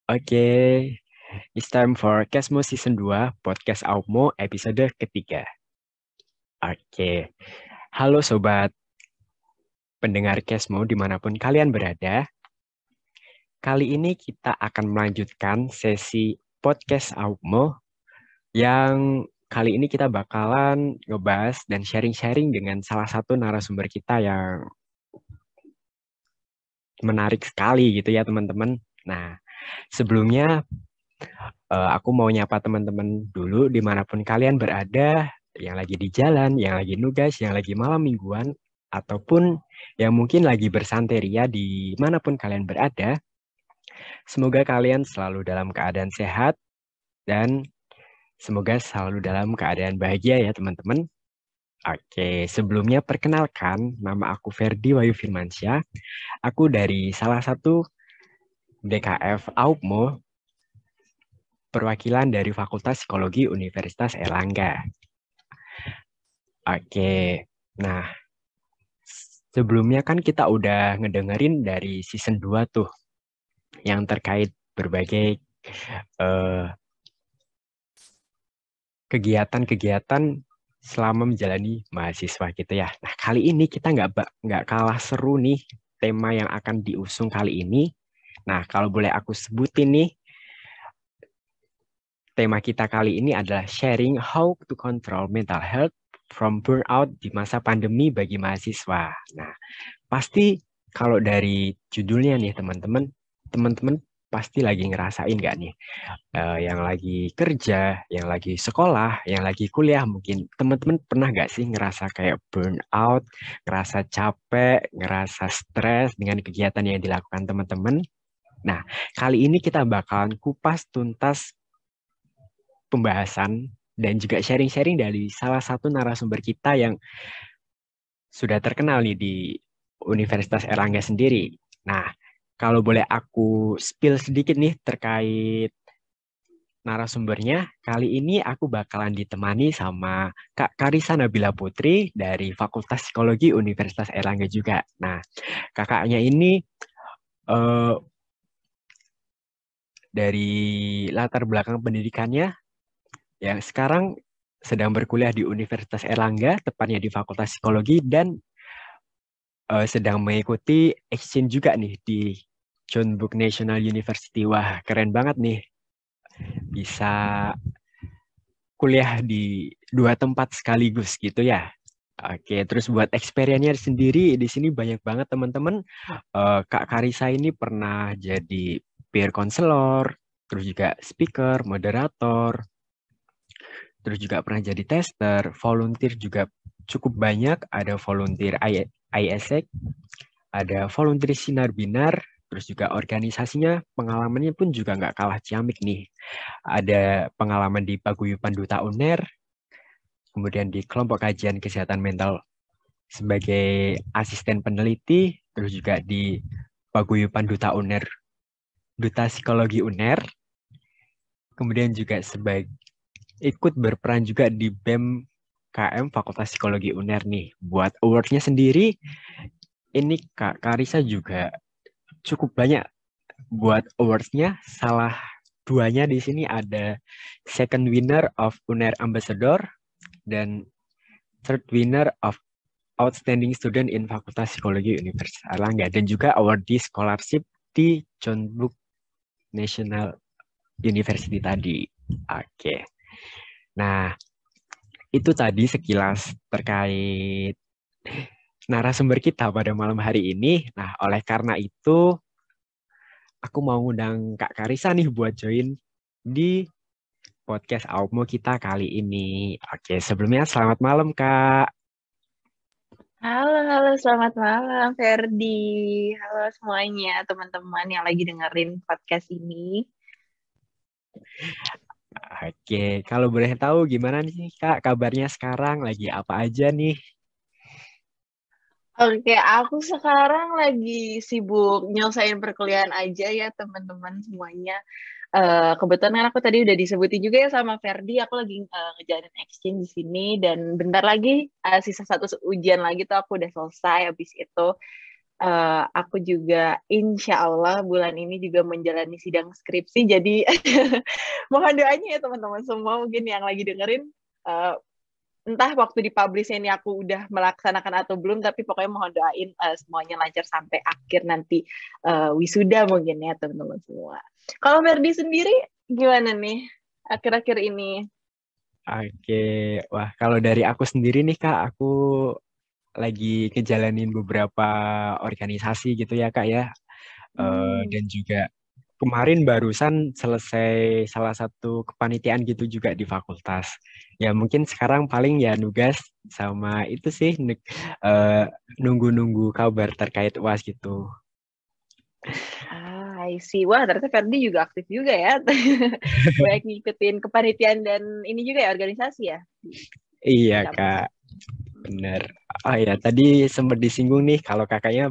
Oke, it's time for Kesmo Season 2, Podcast Aupmo episode ketiga. Oke, halo sobat pendengar Kesmo dimanapun kalian berada. Kali ini kita akan melanjutkan sesi Podcast Aupmo yang kali ini kita bakalan ngebahas dan sharing-sharing dengan salah satu narasumber kita yang menarik sekali gitu ya teman-teman. Nah, sebelumnya aku mau nyapa teman-teman dulu dimanapun kalian berada, yang lagi di jalan, yang lagi nugas, yang lagi malam mingguan, ataupun yang mungkin lagi bersanteria dimanapun kalian berada. Semoga kalian selalu dalam keadaan sehat dan semoga selalu dalam keadaan bahagia ya teman-teman. Oke, sebelumnya perkenalkan, nama aku Ferdi Wayu Firmansyah. Aku dari salah satu DKF AUPMO, perwakilan dari Fakultas Psikologi Universitas Erlangga. Oke, nah sebelumnya kan kita udah ngedengerin dari season 2 tuh, yang terkait berbagai eh, kegiatan-kegiatan selama menjalani mahasiswa gitu ya. Nah kali ini kita nggak kalah seru nih tema yang akan diusung kali ini. Nah kalau boleh aku sebutin nih, tema kita kali ini adalah sharing how to control mental health from burnout di masa pandemi bagi mahasiswa. Nah, pasti kalau dari judulnya nih teman-teman pasti lagi ngerasain nggak nih? Yang lagi kerja, yang lagi sekolah, yang lagi kuliah, mungkin teman-teman pernah nggak sih ngerasa kayak burnout, ngerasa capek, ngerasa stres dengan kegiatan yang dilakukan teman-teman? Nah, kali ini kita bakalan kupas tuntas pembahasan dan juga sharing-sharing dari salah satu narasumber kita yang sudah terkenal nih di Universitas Erlangga sendiri. Nah, kalau boleh aku spill sedikit nih terkait narasumbernya, kali ini aku bakalan ditemani sama Kak Karisa Nabila Putri dari Fakultas Psikologi Universitas Erlangga juga. Nah, kakaknya ini eh, dari latar belakang pendidikannya yang sekarang sedang berkuliah di Universitas Erlangga, tepatnya di Fakultas Psikologi, dan sedang mengikuti exchange juga nih di John Book National University. Wah, keren banget nih bisa kuliah di dua tempat sekaligus gitu ya. Oke, terus buat experience-nya sendiri di sini banyak banget teman-teman. Kak Karisa ini pernah jadi peer counselor, terus juga speaker, moderator, terus juga pernah jadi tester, volunteer juga cukup banyak. Ada volunteer ISEC, ada volunteer Sinar Binar, terus juga organisasinya pengalamannya pun juga nggak kalah ciamik nih. Ada pengalaman di Paguyuban Duta UNER, kemudian di kelompok kajian kesehatan mental sebagai asisten peneliti, terus juga di Paguyuban Duta UNER, Duta Psikologi UNER, kemudian juga sebagai ikut berperan juga di BEM KM Fakultas Psikologi UNER nih. Buat awardnya sendiri, ini Kak Karisa juga cukup banyak buat awards-nya. Salah duanya di sini ada second winner of UNER Ambassador dan third winner of Outstanding Student in Fakultas Psikologi Universitas Erlangga dan juga awardee scholarship di John Book National University tadi. Oke. Nah, itu tadi sekilas terkait narasumber kita pada malam hari ini. Nah, oleh karena itu aku mau undang Kak Karisa nih buat join di podcast Aupmo kita kali ini. Oke, sebelumnya selamat malam Kak. Halo, halo, selamat malam, Ferdi. Halo semuanya, teman-teman yang lagi dengerin podcast ini. Oke, kalau boleh tahu gimana nih Kak kabarnya sekarang? Lagi apa aja nih? Oke, aku sekarang lagi sibuk nyelesain perkuliahan aja ya, teman-teman semuanya. Kebetulan kan aku tadi udah disebutin juga ya sama Ferdi, aku lagi ngejalanin exchange di sini dan bentar lagi sisa satu ujian lagi tuh aku udah selesai. Habis itu Aku juga insya Allah bulan ini juga menjalani sidang skripsi. Jadi mohon doanya ya teman-teman semua mungkin yang lagi dengerin. Uh, Entah waktu dipublish ini aku udah melaksanakan atau belum, tapi pokoknya mohon doain semuanya lancar sampai akhir nanti wisuda mungkin ya teman-teman semua. Kalau Ferdi sendiri gimana nih akhir-akhir ini? Oke, wah kalau dari aku sendiri nih Kak, aku lagi ngejalanin beberapa organisasi gitu ya Kak ya. Dan juga kemarin barusan selesai salah satu kepanitiaan gitu juga di fakultas. Ya mungkin sekarang paling ya nugas sama itu sih eh, nunggu-nunggu kabar terkait UAS gitu. I see. Wah, ternyata Ferdi juga aktif juga ya. Banyak ngikutin kepanitiaan dan ini juga ya, organisasi ya Iya di kampus. Kak, bener. Oh ya, tadi sempat disinggung nih kalau kakaknya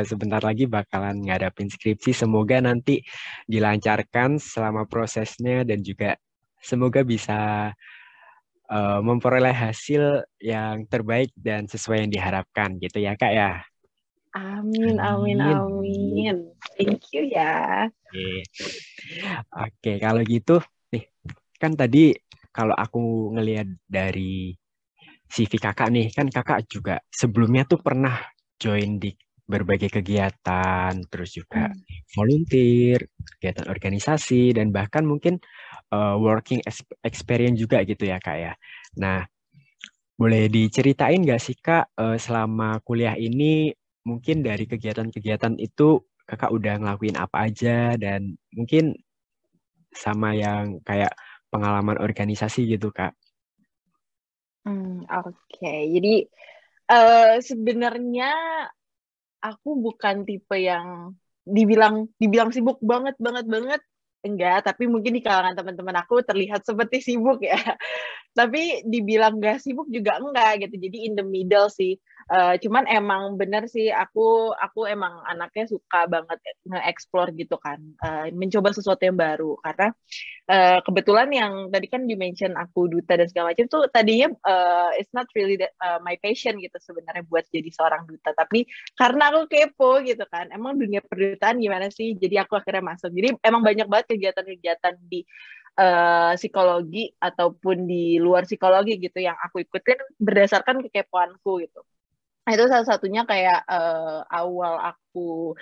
sebentar lagi bakalan ngadapin skripsi. Semoga nanti dilancarkan selama prosesnya dan juga semoga bisa memperoleh hasil yang terbaik dan sesuai yang diharapkan gitu ya Kak ya. Amin, amin, Amin. Amin. amin. Thank you ya. Oke. Oke, kalau gitu nih kan tadi kalau aku ngelihat dari CV kakak nih, kan kakak juga sebelumnya tuh pernah join di berbagai kegiatan, terus juga Hmm. volunteer, kegiatan organisasi, dan bahkan mungkin working experience juga gitu ya kak ya. Nah, boleh diceritain nggak sih kak selama kuliah ini mungkin dari kegiatan-kegiatan itu kakak udah ngelakuin apa aja dan mungkin sama yang kayak pengalaman organisasi gitu kak. Oke. Jadi sebenarnya aku bukan tipe yang dibilang sibuk banget banget banget enggak, tapi mungkin di kalangan teman-teman aku terlihat seperti sibuk ya. Tapi dibilang gak sibuk juga enggak gitu, jadi in the middle sih. Cuman emang bener sih, aku emang anaknya suka banget nge-explore gitu kan, mencoba sesuatu yang baru. Karena kebetulan yang tadi kan di-mention aku duta dan segala macam tuh tadinya it's not really my passion gitu sebenarnya buat jadi seorang duta, tapi karena aku kepo gitu kan, emang dunia perdutaan gimana sih, jadi aku akhirnya masuk. Jadi emang banyak banget kegiatan-kegiatan di psikologi ataupun di luar psikologi gitu yang aku ikutin berdasarkan kekepoanku gitu. Nah, itu salah satunya kayak awal aku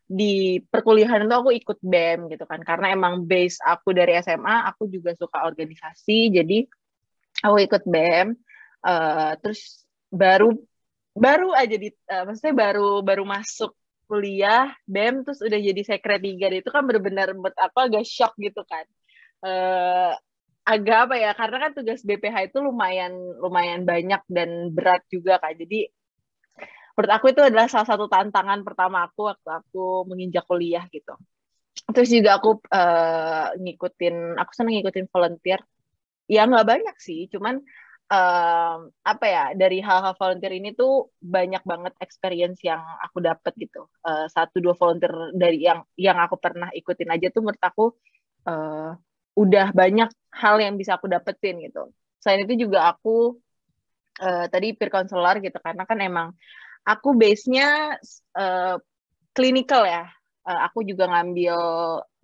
di perkuliahan itu aku ikut BEM gitu kan, karena emang base aku dari SMA aku juga suka organisasi, jadi aku ikut BEM. Terus baru baru aja maksudnya baru baru masuk kuliah BEM terus udah jadi sekret tiga, itu kan benar-benar buat apa agak shock gitu kan. eh, Agak apa ya, karena kan tugas BPH itu lumayan lumayan banyak dan berat juga kan, jadi menurut aku itu adalah salah satu tantangan pertama aku waktu aku menginjak kuliah gitu. Terus juga aku aku seneng ngikutin volunteer. Ya nggak banyak sih, cuman apa ya, dari hal-hal volunteer ini tuh banyak banget experience yang aku dapat gitu. Satu dua volunteer dari yang aku pernah ikutin aja tuh menurut aku uh, udah banyak hal yang bisa aku dapetin gitu. Selain itu juga aku tadi peer counselor gitu, karena kan emang aku base-nya uh, clinical ya. Aku juga ngambil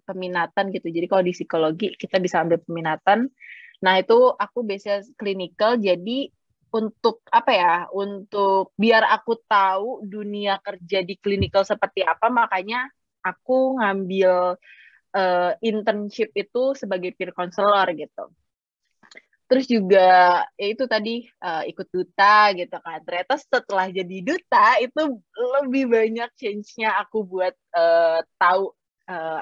peminatan gitu. Jadi kalau di psikologi kita bisa ambil peminatan. Nah, itu aku base-nya clinical. Jadi untuk apa ya? Untuk biar aku tahu dunia kerja di clinical seperti apa, makanya aku ngambil internship itu sebagai peer counselor gitu. Terus juga ya itu tadi ikut duta gitu kan. Ternyata setelah jadi duta itu lebih banyak change-nya aku buat tahu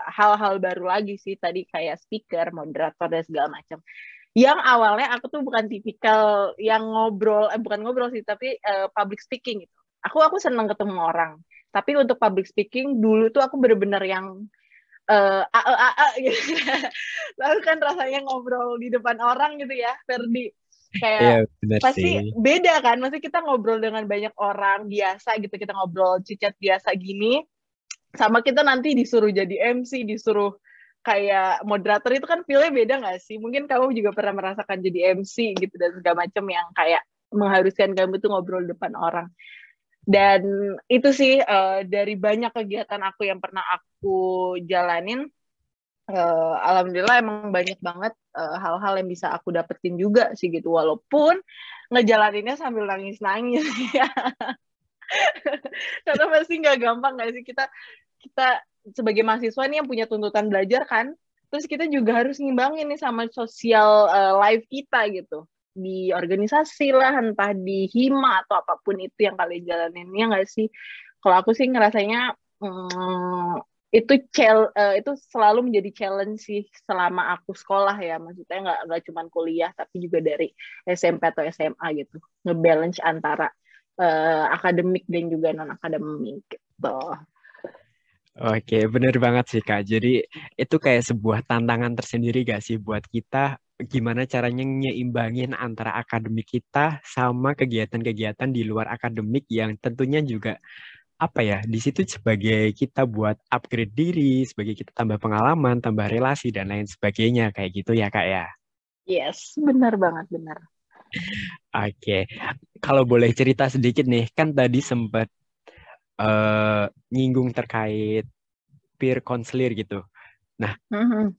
hal-hal baru lagi sih, tadi kayak speaker, moderator dan segala macam. Yang awalnya aku tuh bukan tipikal yang ngobrol, bukan ngobrol sih, tapi public speaking gitu. Aku seneng ketemu orang. Tapi untuk public speaking dulu tuh aku bener-bener yang gitu. Lalu kan rasanya ngobrol di depan orang gitu ya, Ferdi. Iya Kayak benar sih. pasti beda kan, maksudnya kita ngobrol dengan banyak orang biasa gitu, kita ngobrol cicat biasa gini, sama kita nanti disuruh jadi MC, disuruh kayak moderator, itu kan feel-nya beda nggak sih? Mungkin kamu juga pernah merasakan jadi MC gitu dan segala macam yang kayak mengharuskan kamu tuh ngobrol depan orang. Dan itu sih dari banyak kegiatan aku yang pernah aku jalanin, alhamdulillah emang banyak banget hal-hal yang bisa aku dapetin juga sih gitu, walaupun ngejalaninnya sambil nangis-nangis ya. Karena pasti nggak gampang nggak sih, kita kita sebagai mahasiswa nih yang punya tuntutan belajar kan, terus kita juga harus ngimbangin nih sama sosial life kita gitu, di organisasi lah, entah di hima atau apapun itu yang kalian jalanin, ya nggak sih? Kalau aku sih ngerasanya itu selalu menjadi challenge sih selama aku sekolah ya, maksudnya nggak cuma kuliah tapi juga dari SMP atau SMA gitu, ngebalance antara akademik dan juga non akademik gitu. Oke, bener banget sih Kak. Jadi itu kayak sebuah tantangan tersendiri gak sih buat kita gimana caranya nyeimbangin antara akademik kita sama kegiatan-kegiatan di luar akademik yang tentunya juga apa ya, di situ sebagai kita buat upgrade diri, sebagai kita tambah pengalaman, tambah relasi dan lain sebagainya kayak gitu ya Kak ya. Yes, benar banget, benar. Oke, kalau boleh cerita sedikit nih, kan tadi sempat nyinggung terkait peer counselor gitu. Nah, Mhm.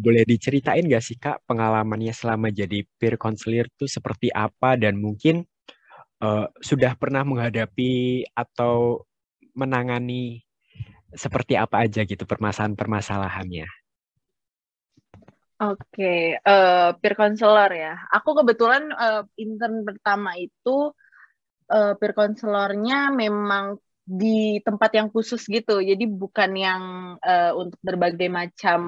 boleh diceritain nggak sih Kak pengalamannya selama jadi peer counselor itu seperti apa dan mungkin sudah pernah menghadapi atau menangani seperti apa aja gitu permasalahan-permasalahannya. Oke, peer counselor ya. Aku kebetulan intern pertama itu peer counselornya memang di tempat yang khusus gitu. Jadi bukan yang untuk berbagai macam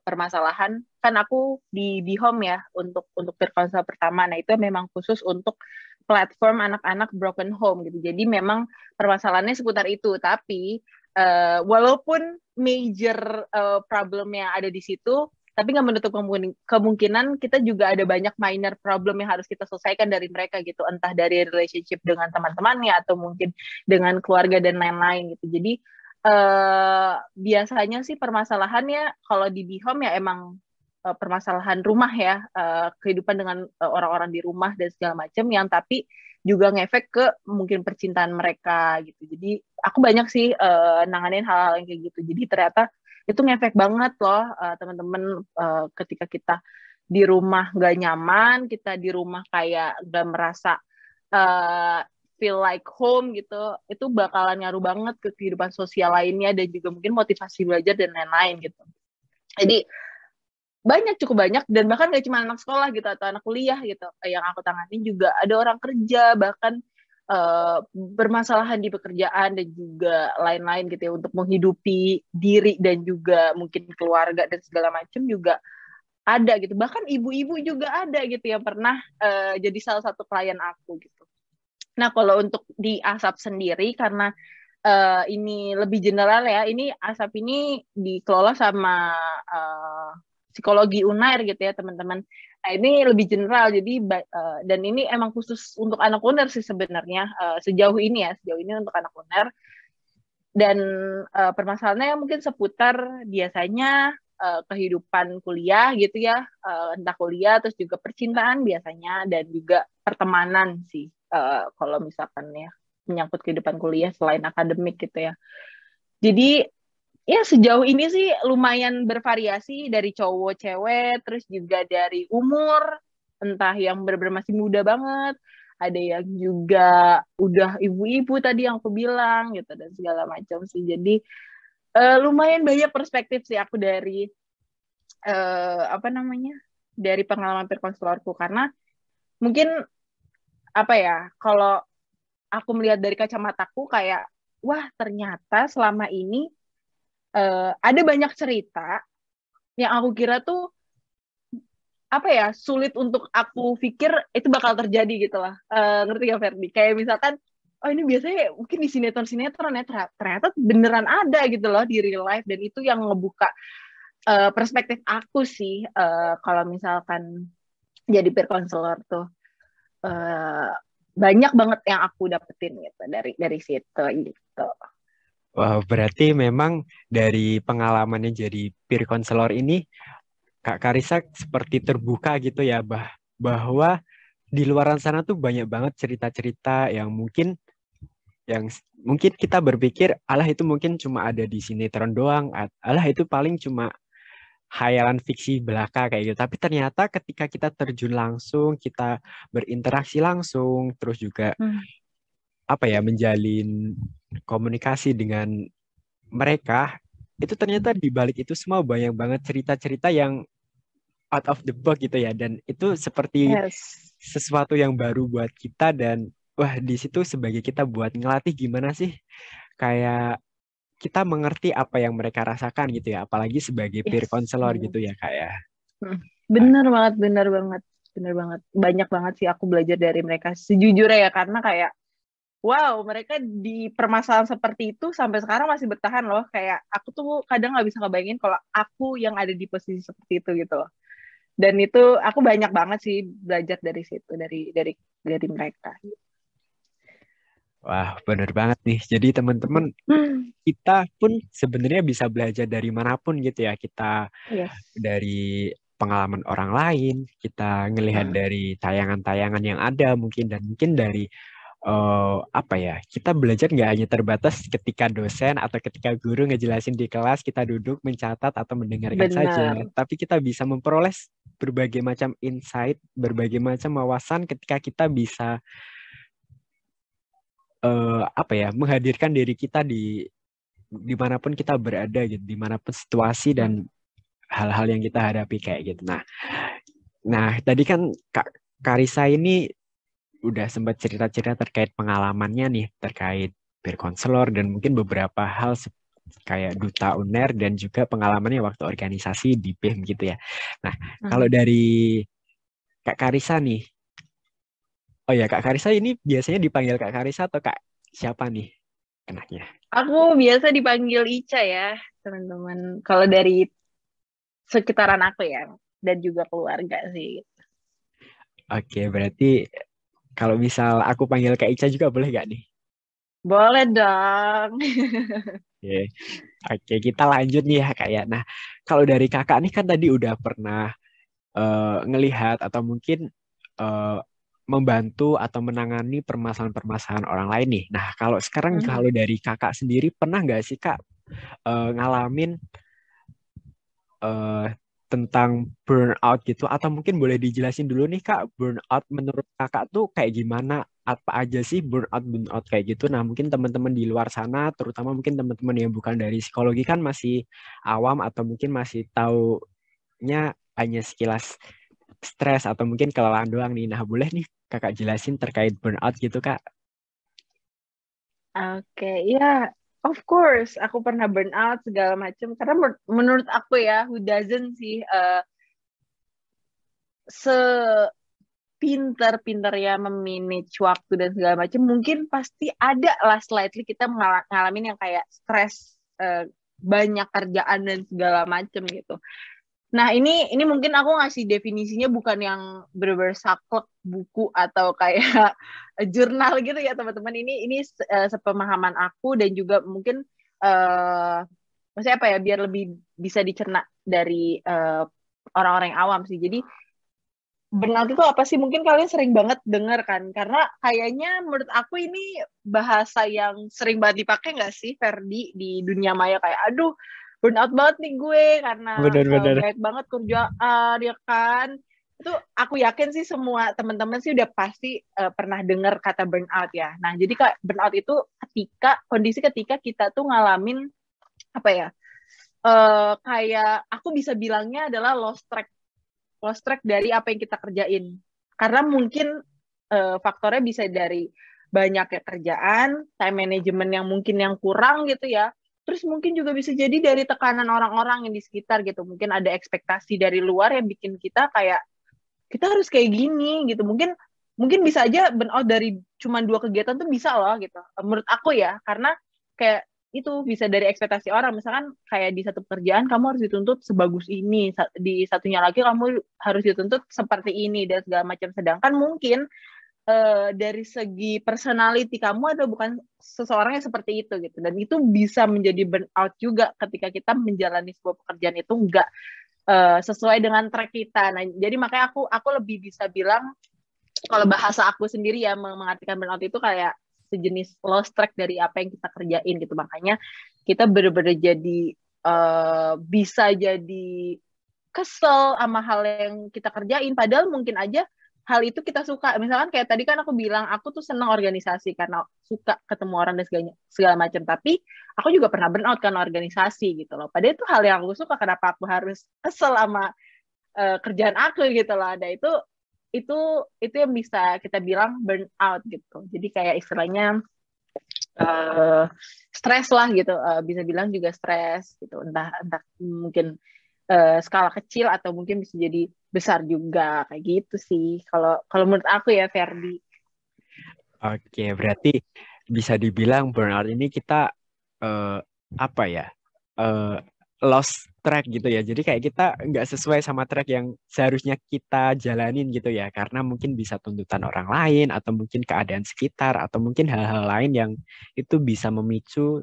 permasalahan. Kan aku di home ya untuk peer counselor pertama. Nah, itu memang khusus untuk platform anak-anak broken home gitu. Jadi memang permasalahannya seputar itu. Tapi walaupun major problem yang ada di situ, tapi nggak menutup kemungkinan kita juga ada banyak minor problem yang harus kita selesaikan dari mereka gitu, entah dari relationship dengan teman-temannya atau mungkin dengan keluarga dan lain-lain gitu. Jadi biasanya sih permasalahannya kalau di Bihome ya emang permasalahan rumah ya, kehidupan dengan orang-orang di rumah dan segala macam, yang tapi juga ngefek ke mungkin percintaan mereka gitu. Jadi aku banyak sih nanganin hal-hal yang kayak gitu. Jadi ternyata itu ngefek banget loh teman-teman, ketika kita di rumah nggak nyaman, kita di rumah kayak nggak merasa uh, feel like home gitu, itu bakalan ngaruh banget ke kehidupan sosial lainnya dan juga mungkin motivasi belajar dan lain-lain gitu. Jadi cukup banyak, dan bahkan gak cuma anak sekolah gitu atau anak kuliah gitu yang aku tangani, juga ada orang kerja, bahkan bermasalahan di pekerjaan dan juga lain-lain gitu ya, untuk menghidupi diri dan juga mungkin keluarga dan segala macam juga ada gitu. Bahkan ibu-ibu juga ada gitu yang pernah jadi salah satu klien aku gitu. Nah, kalau untuk di ASAP sendiri, karena ini lebih general ya, ini ASAP ini dikelola sama psikologi Unair gitu ya teman-teman. Nah, ini lebih general, jadi dan ini emang khusus untuk anak Unair sih sebenarnya, sejauh ini untuk anak Unair. Dan permasalahannya mungkin seputar biasanya kehidupan kuliah gitu ya, entah kuliah terus juga percintaan biasanya, dan juga pertemanan sih, kalau misalkan ya menyangkut kehidupan kuliah selain akademik gitu ya. Jadi ya sejauh ini sih lumayan bervariasi, dari cowok cewek, terus juga dari umur, entah yang benar-benar masih muda banget, ada yang juga udah ibu-ibu tadi yang aku bilang gitu, dan segala macam sih. Jadi lumayan banyak perspektif sih aku dari apa namanya, dari pengalaman perkonselorku, karena mungkin apa ya, kalau aku melihat dari kacamataku kayak, wah ternyata selama ini ada banyak cerita yang aku kira tuh apa ya, sulit untuk aku pikir itu bakal terjadi gitu lah. Ngerti gak Ferdi? Kayak misalkan, oh ini biasanya mungkin di sinetron-sinetron ya, ternyata beneran ada gitu loh di real life, dan itu yang ngebuka perspektif aku sih, kalau misalkan jadi peer counselor tuh uh, banyak banget yang aku dapetin gitu dari situ gitu. Wah, berarti memang dari pengalamannya jadi peer counselor ini Kak Karisa seperti terbuka gitu ya bahwa di luaran sana tuh banyak banget cerita-cerita yang mungkin mungkin kita berpikir, alah itu mungkin cuma ada di sinetron doang, alah itu paling cuma hayalan fiksi belaka kayak gitu. Tapi ternyata ketika kita terjun langsung, kita berinteraksi langsung, terus juga Hmm. apa ya, menjalin komunikasi dengan mereka, itu ternyata di balik itu semua banyak banget cerita-cerita yang out of the box gitu ya. Dan itu seperti Yes. sesuatu yang baru buat kita, dan wah, di situ sebagai kita buat ngelatih gimana sih kayak kita mengerti apa yang mereka rasakan gitu ya, apalagi sebagai peer Yes, counselor benar. gitu ya kayak. Hmm. Bener banget, bener banget. Bener banget. Banyak banget sih aku belajar dari mereka. Sejujurnya ya, karena kayak, wow, mereka di permasalahan seperti itu sampai sekarang masih bertahan loh. Kayak aku tuh kadang nggak bisa ngebayangin kalau aku yang ada di posisi seperti itu gitu loh. Dan itu aku banyak banget sih belajar dari situ, dari mereka. Wah, bener banget nih. Jadi teman-teman, Hmm. kita pun sebenarnya bisa belajar dari manapun gitu ya. Kita Yes. dari pengalaman orang lain, kita ngelihat Hmm. dari tayangan-tayangan yang ada mungkin, dan mungkin dari apa ya, kita belajar nggak hanya terbatas ketika dosen atau ketika guru ngejelasin di kelas, kita duduk mencatat atau mendengarkan saja, Benar. tapi kita bisa memperoleh berbagai macam insight, berbagai macam wawasan ketika kita bisa apa ya, menghadirkan diri kita di dimanapun kita berada gitu, dimanapun situasi dan Hmm. hal-hal yang kita hadapi kayak gitu. Nah, tadi kan Kak Karisa ini udah sempat cerita-cerita terkait pengalamannya nih, terkait peer counselor dan mungkin beberapa hal kayak duta UNER dan juga pengalamannya waktu organisasi di BEM gitu ya. Nah, kalau Hmm. dari Kak Karisa nih, oh ya Kak Karisa ini biasanya dipanggil Kak Karisa atau Kak siapa nih enaknya? Aku biasa dipanggil Ica ya, teman-teman. Kalau dari sekitaran aku ya, dan juga keluarga sih. Oke, berarti kalau misal aku panggil Kak Ica juga boleh gak nih? Boleh dong. Oke, oke, kita lanjut nih ya Kak ya. Nah, kalau dari Kakak nih kan tadi udah pernah ngelihat atau mungkin eh, membantu atau menangani permasalahan-permasalahan orang lain nih. Nah, kalau sekarang Mhm. kalau dari Kakak sendiri pernah nggak sih Kak ngalamin eh, tentang burnout gitu, atau mungkin boleh dijelasin dulu nih Kak, burnout menurut Kakak tuh kayak gimana? Apa aja sih burnout kayak gitu? Nah, mungkin teman-teman di luar sana, terutama mungkin teman-teman yang bukan dari psikologi kan masih awam atau mungkin masih taunya hanya sekilas stres atau mungkin kelelahan doang nih. Nah, boleh nih Kakak jelasin terkait burnout gitu, Kak? Oke, ya, of course, aku pernah burn out segala macam. Karena menurut aku ya, who doesn't sih, sepinter-pinter ya memanage waktu dan segala macam, mungkin pasti ada lah slightly kita ngalamin yang kayak stres, banyak kerjaan dan segala macam gitu. Nah, ini mungkin aku ngasih definisinya bukan yang bener-bener saklek buku atau kayak jurnal gitu ya, teman-teman. Ini sepemahaman aku dan juga mungkin maksudnya apa ya, biar lebih bisa dicerna dari orang-orang yang awam sih. Jadi burnout itu apa sih? Mungkin kalian sering banget dengar kan, karena kayaknya menurut aku ini bahasa yang sering banget dipakai nggak sih, Ferdi, di dunia maya, kayak aduh burnout banget nih gue karena Bener-bener. banyak banget kerjaan ya kan. Itu aku yakin sih semua teman-teman sih udah pasti pernah dengar kata burnout ya. Nah, jadi kak, burnout itu kondisi ketika kita tuh ngalamin apa ya, kayak aku bisa bilangnya adalah lost track dari apa yang kita kerjain. Karena mungkin faktornya bisa dari banyaknya kerjaan, time management yang mungkin yang kurang gitu ya. Terus mungkin juga bisa jadi dari tekanan orang-orang yang di sekitar gitu. Mungkin ada ekspektasi dari luar yang bikin kita kayak kita harus kayak gini gitu. Mungkin mungkin bisa aja burnout dari cuma 2 kegiatan tuh bisa loh gitu. Menurut aku ya, karena kayak itu bisa dari ekspektasi orang. Misalkan kayak di satu pekerjaan kamu harus dituntut sebagus ini, di satunya lagi kamu harus dituntut seperti ini dan segala macam. Sedangkan mungkin dari segi personality kamu ada bukan seseorang yang seperti itu gitu, dan itu bisa menjadi burnout juga ketika kita menjalani sebuah pekerjaan itu enggak sesuai dengan track kita. Nah, jadi makanya aku lebih bisa bilang kalau bahasa aku sendiri ya mengartikan burnout itu kayak sejenis lost track dari apa yang kita kerjain gitu. Makanya kita bener-bener jadi bisa jadi kesel sama hal yang kita kerjain. Padahal mungkin aja hal itu kita suka. Misalkan kayak tadi kan aku bilang, aku tuh senang organisasi karena suka ketemu orang dan segala macam. Tapi aku juga pernah burnout karena organisasi gitu loh. Padahal itu hal yang aku suka, kenapa aku harus kesel sama kerjaan aku gitu loh. Ada itu yang bisa kita bilang burnout gitu. Jadi kayak istilahnya stres lah gitu, bisa bilang juga stres gitu. Entah mungkin skala kecil atau mungkin bisa jadi besar juga kayak gitu sih. Kalau menurut aku ya Ferdi. Oke, berarti bisa dibilang burnout ini kita apa ya? eh, Lost track gitu ya. Jadi kayak kita nggak sesuai sama track yang seharusnya kita jalanin gitu ya. Karena mungkin bisa tuntutan orang lain atau mungkin keadaan sekitar atau mungkin hal-hal lain yang itu bisa memicu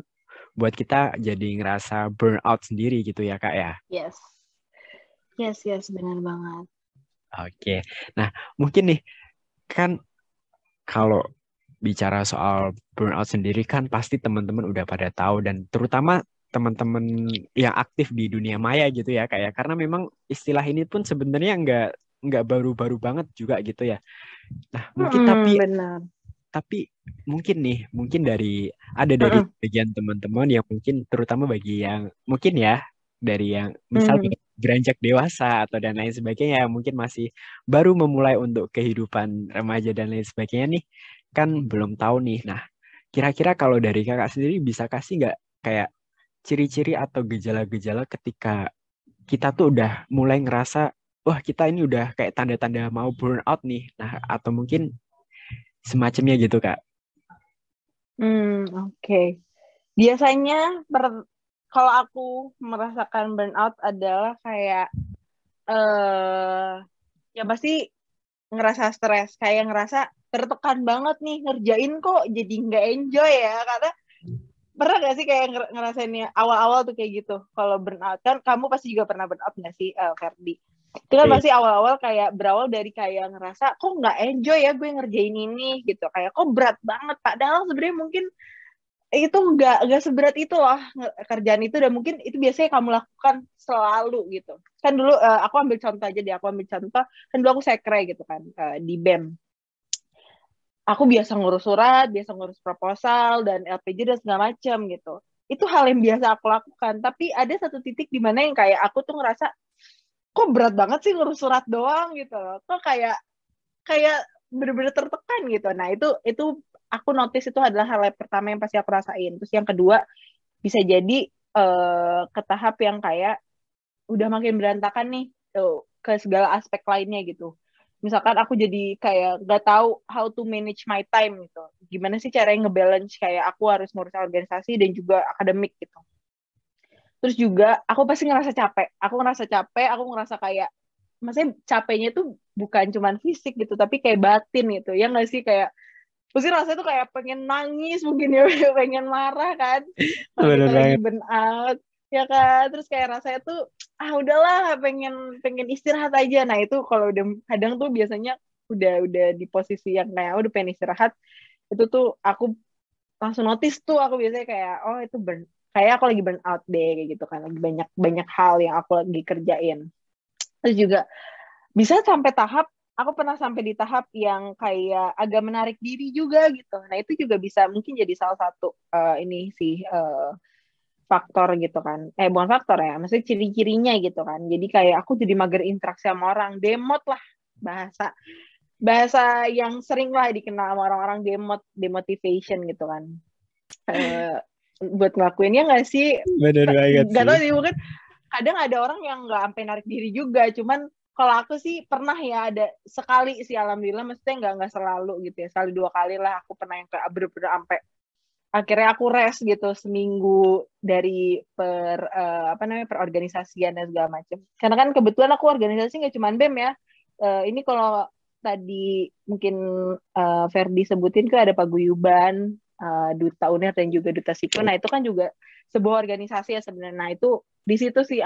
buat kita jadi ngerasa burnout sendiri gitu ya Kak ya. Yes. Yes, benar banget. Oke. Nah, mungkin nih kan kalau bicara soal burnout sendiri kan pasti teman-teman udah pada tahu dan terutama teman-teman yang aktif di dunia maya gitu ya kayak karena memang istilah ini pun sebenarnya nggak baru-baru banget juga gitu ya. Nah, mungkin Benar. tapi mungkin dari bagian teman-teman yang mungkin terutama bagi yang mungkin ya dari yang misalnya beranjak dewasa atau dan lain sebagainya yang mungkin masih baru memulai untuk kehidupan remaja dan lain sebagainya nih kan belum tahu nih. Nah, kira-kira kalau dari kakak sendiri bisa kasih nggak kayak ciri-ciri atau gejala-gejala ketika kita tuh udah mulai ngerasa wah kita ini udah kayak tanda-tanda mau burnout nih. Nah, atau mungkin semacamnya gitu Kak. Oke. Biasanya kalau aku merasakan burnout adalah kayak ya pasti ngerasa stres, kayak ngerasa tertekan banget nih ngerjain kok jadi nggak enjoy ya, karena pernah gak sih kayak ngerasainnya awal-awal tuh kayak gitu. Kalau burnout kan kamu pasti juga pernah burnout gak sih, Ferdi? Itu kan pasti awal-awal kayak berawal dari kayak ngerasa kok nggak enjoy ya gue ngerjain ini gitu, kayak kok berat banget, padahal sebenarnya mungkin itu nggak seberat itu loh kerjaan itu, dan mungkin itu biasanya kamu lakukan selalu gitu kan. Dulu aku ambil contoh aja deh, aku ambil contoh kan dulu aku sekre gitu kan, di BEM. Aku biasa ngurus surat, biasa ngurus proposal dan LPJ dan segala macam gitu. Itu hal yang biasa aku lakukan, tapi ada satu titik di mana yang kayak aku tuh ngerasa kok berat banget sih ngurus surat doang gitu loh, kok kayak bener-bener tertekan gitu. Nah itu aku notice itu adalah hal yang pertama yang pasti aku rasain. Terus yang kedua bisa jadi ke tahap yang kayak udah makin berantakan nih tuh ke segala aspek lainnya gitu. Misalkan aku jadi kayak gak tahu how to manage my time gitu. Gimana sih caranya ngebalance kayak aku harus ngurus organisasi dan juga akademik gitu. Terus juga aku pasti ngerasa capek. Aku ngerasa kayak maksudnya capeknya tuh bukan cuman fisik gitu, tapi kayak batin gitu. Ya nggak sih, kayak pasti rasanya tuh kayak pengen nangis mungkin ya, pengen marah kan kalau Bener kita lagi banget. burn out ya kan. Terus kayak rasanya tuh udahlah, pengen pengen istirahat aja. Nah itu kalau udah kadang tuh biasanya udah di posisi yang kayak udah pengen istirahat, itu tuh aku langsung notice tuh, aku biasanya kayak oh itu kayak aku lagi burn out deh kayak gitu kan, lagi banyak banyak hal yang aku lagi kerjain. Terus juga bisa sampai tahap, aku pernah sampai di tahap yang kayak agak menarik diri juga gitu. Nah itu juga bisa mungkin jadi salah satu ini sih faktor gitu kan. Bukan faktor ya, maksudnya ciri-cirinya gitu kan. Jadi kayak aku jadi mager interaksi sama orang, demot lah, bahasa bahasa yang sering lah dikenal sama orang-orang, demotivation gitu kan. Buat ngelakuinnya nggak sih? Bener banget Nggak sih. tahu sih, mungkin kadang ada orang yang nggak sampai narik diri juga, cuman kalau aku sih pernah ya, ada sekali sih alhamdulillah, maksudnya nggak selalu gitu ya, sekali dua kali lah aku pernah yang kayak bener-bener sampai akhirnya aku rest gitu seminggu dari apa namanya perorganisasian dan segala macam. Karena kan kebetulan aku organisasi nggak cuma BEM ya. Ini kalau tadi mungkin Ferdi sebutin kan ada paguyuban, duta UNER dan juga duta sipil. Nah itu kan juga sebuah organisasi ya sebenarnya. Nah itu di situ sih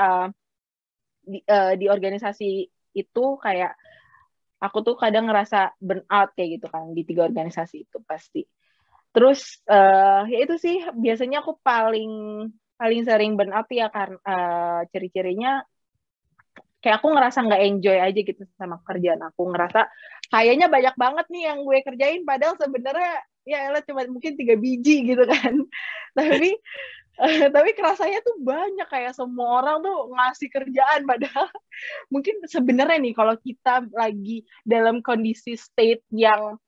di organisasi itu kayak aku tuh kadang ngerasa burn out kayak gitu kan, di tiga organisasi itu pasti. Terus ya itu sih biasanya aku paling paling sering burnout ya karena ciri-cirinya kayak aku ngerasa nggak enjoy aja gitu sama kerjaan aku, ngerasa kayaknya banyak banget nih yang gue kerjain padahal sebenarnya ya elah cuma mungkin 3 biji gitu kan. tapi tapi kerasanya tuh banyak, kayak semua orang tuh ngasih kerjaan padahal mungkin sebenarnya nih kalau kita lagi dalam kondisi state yang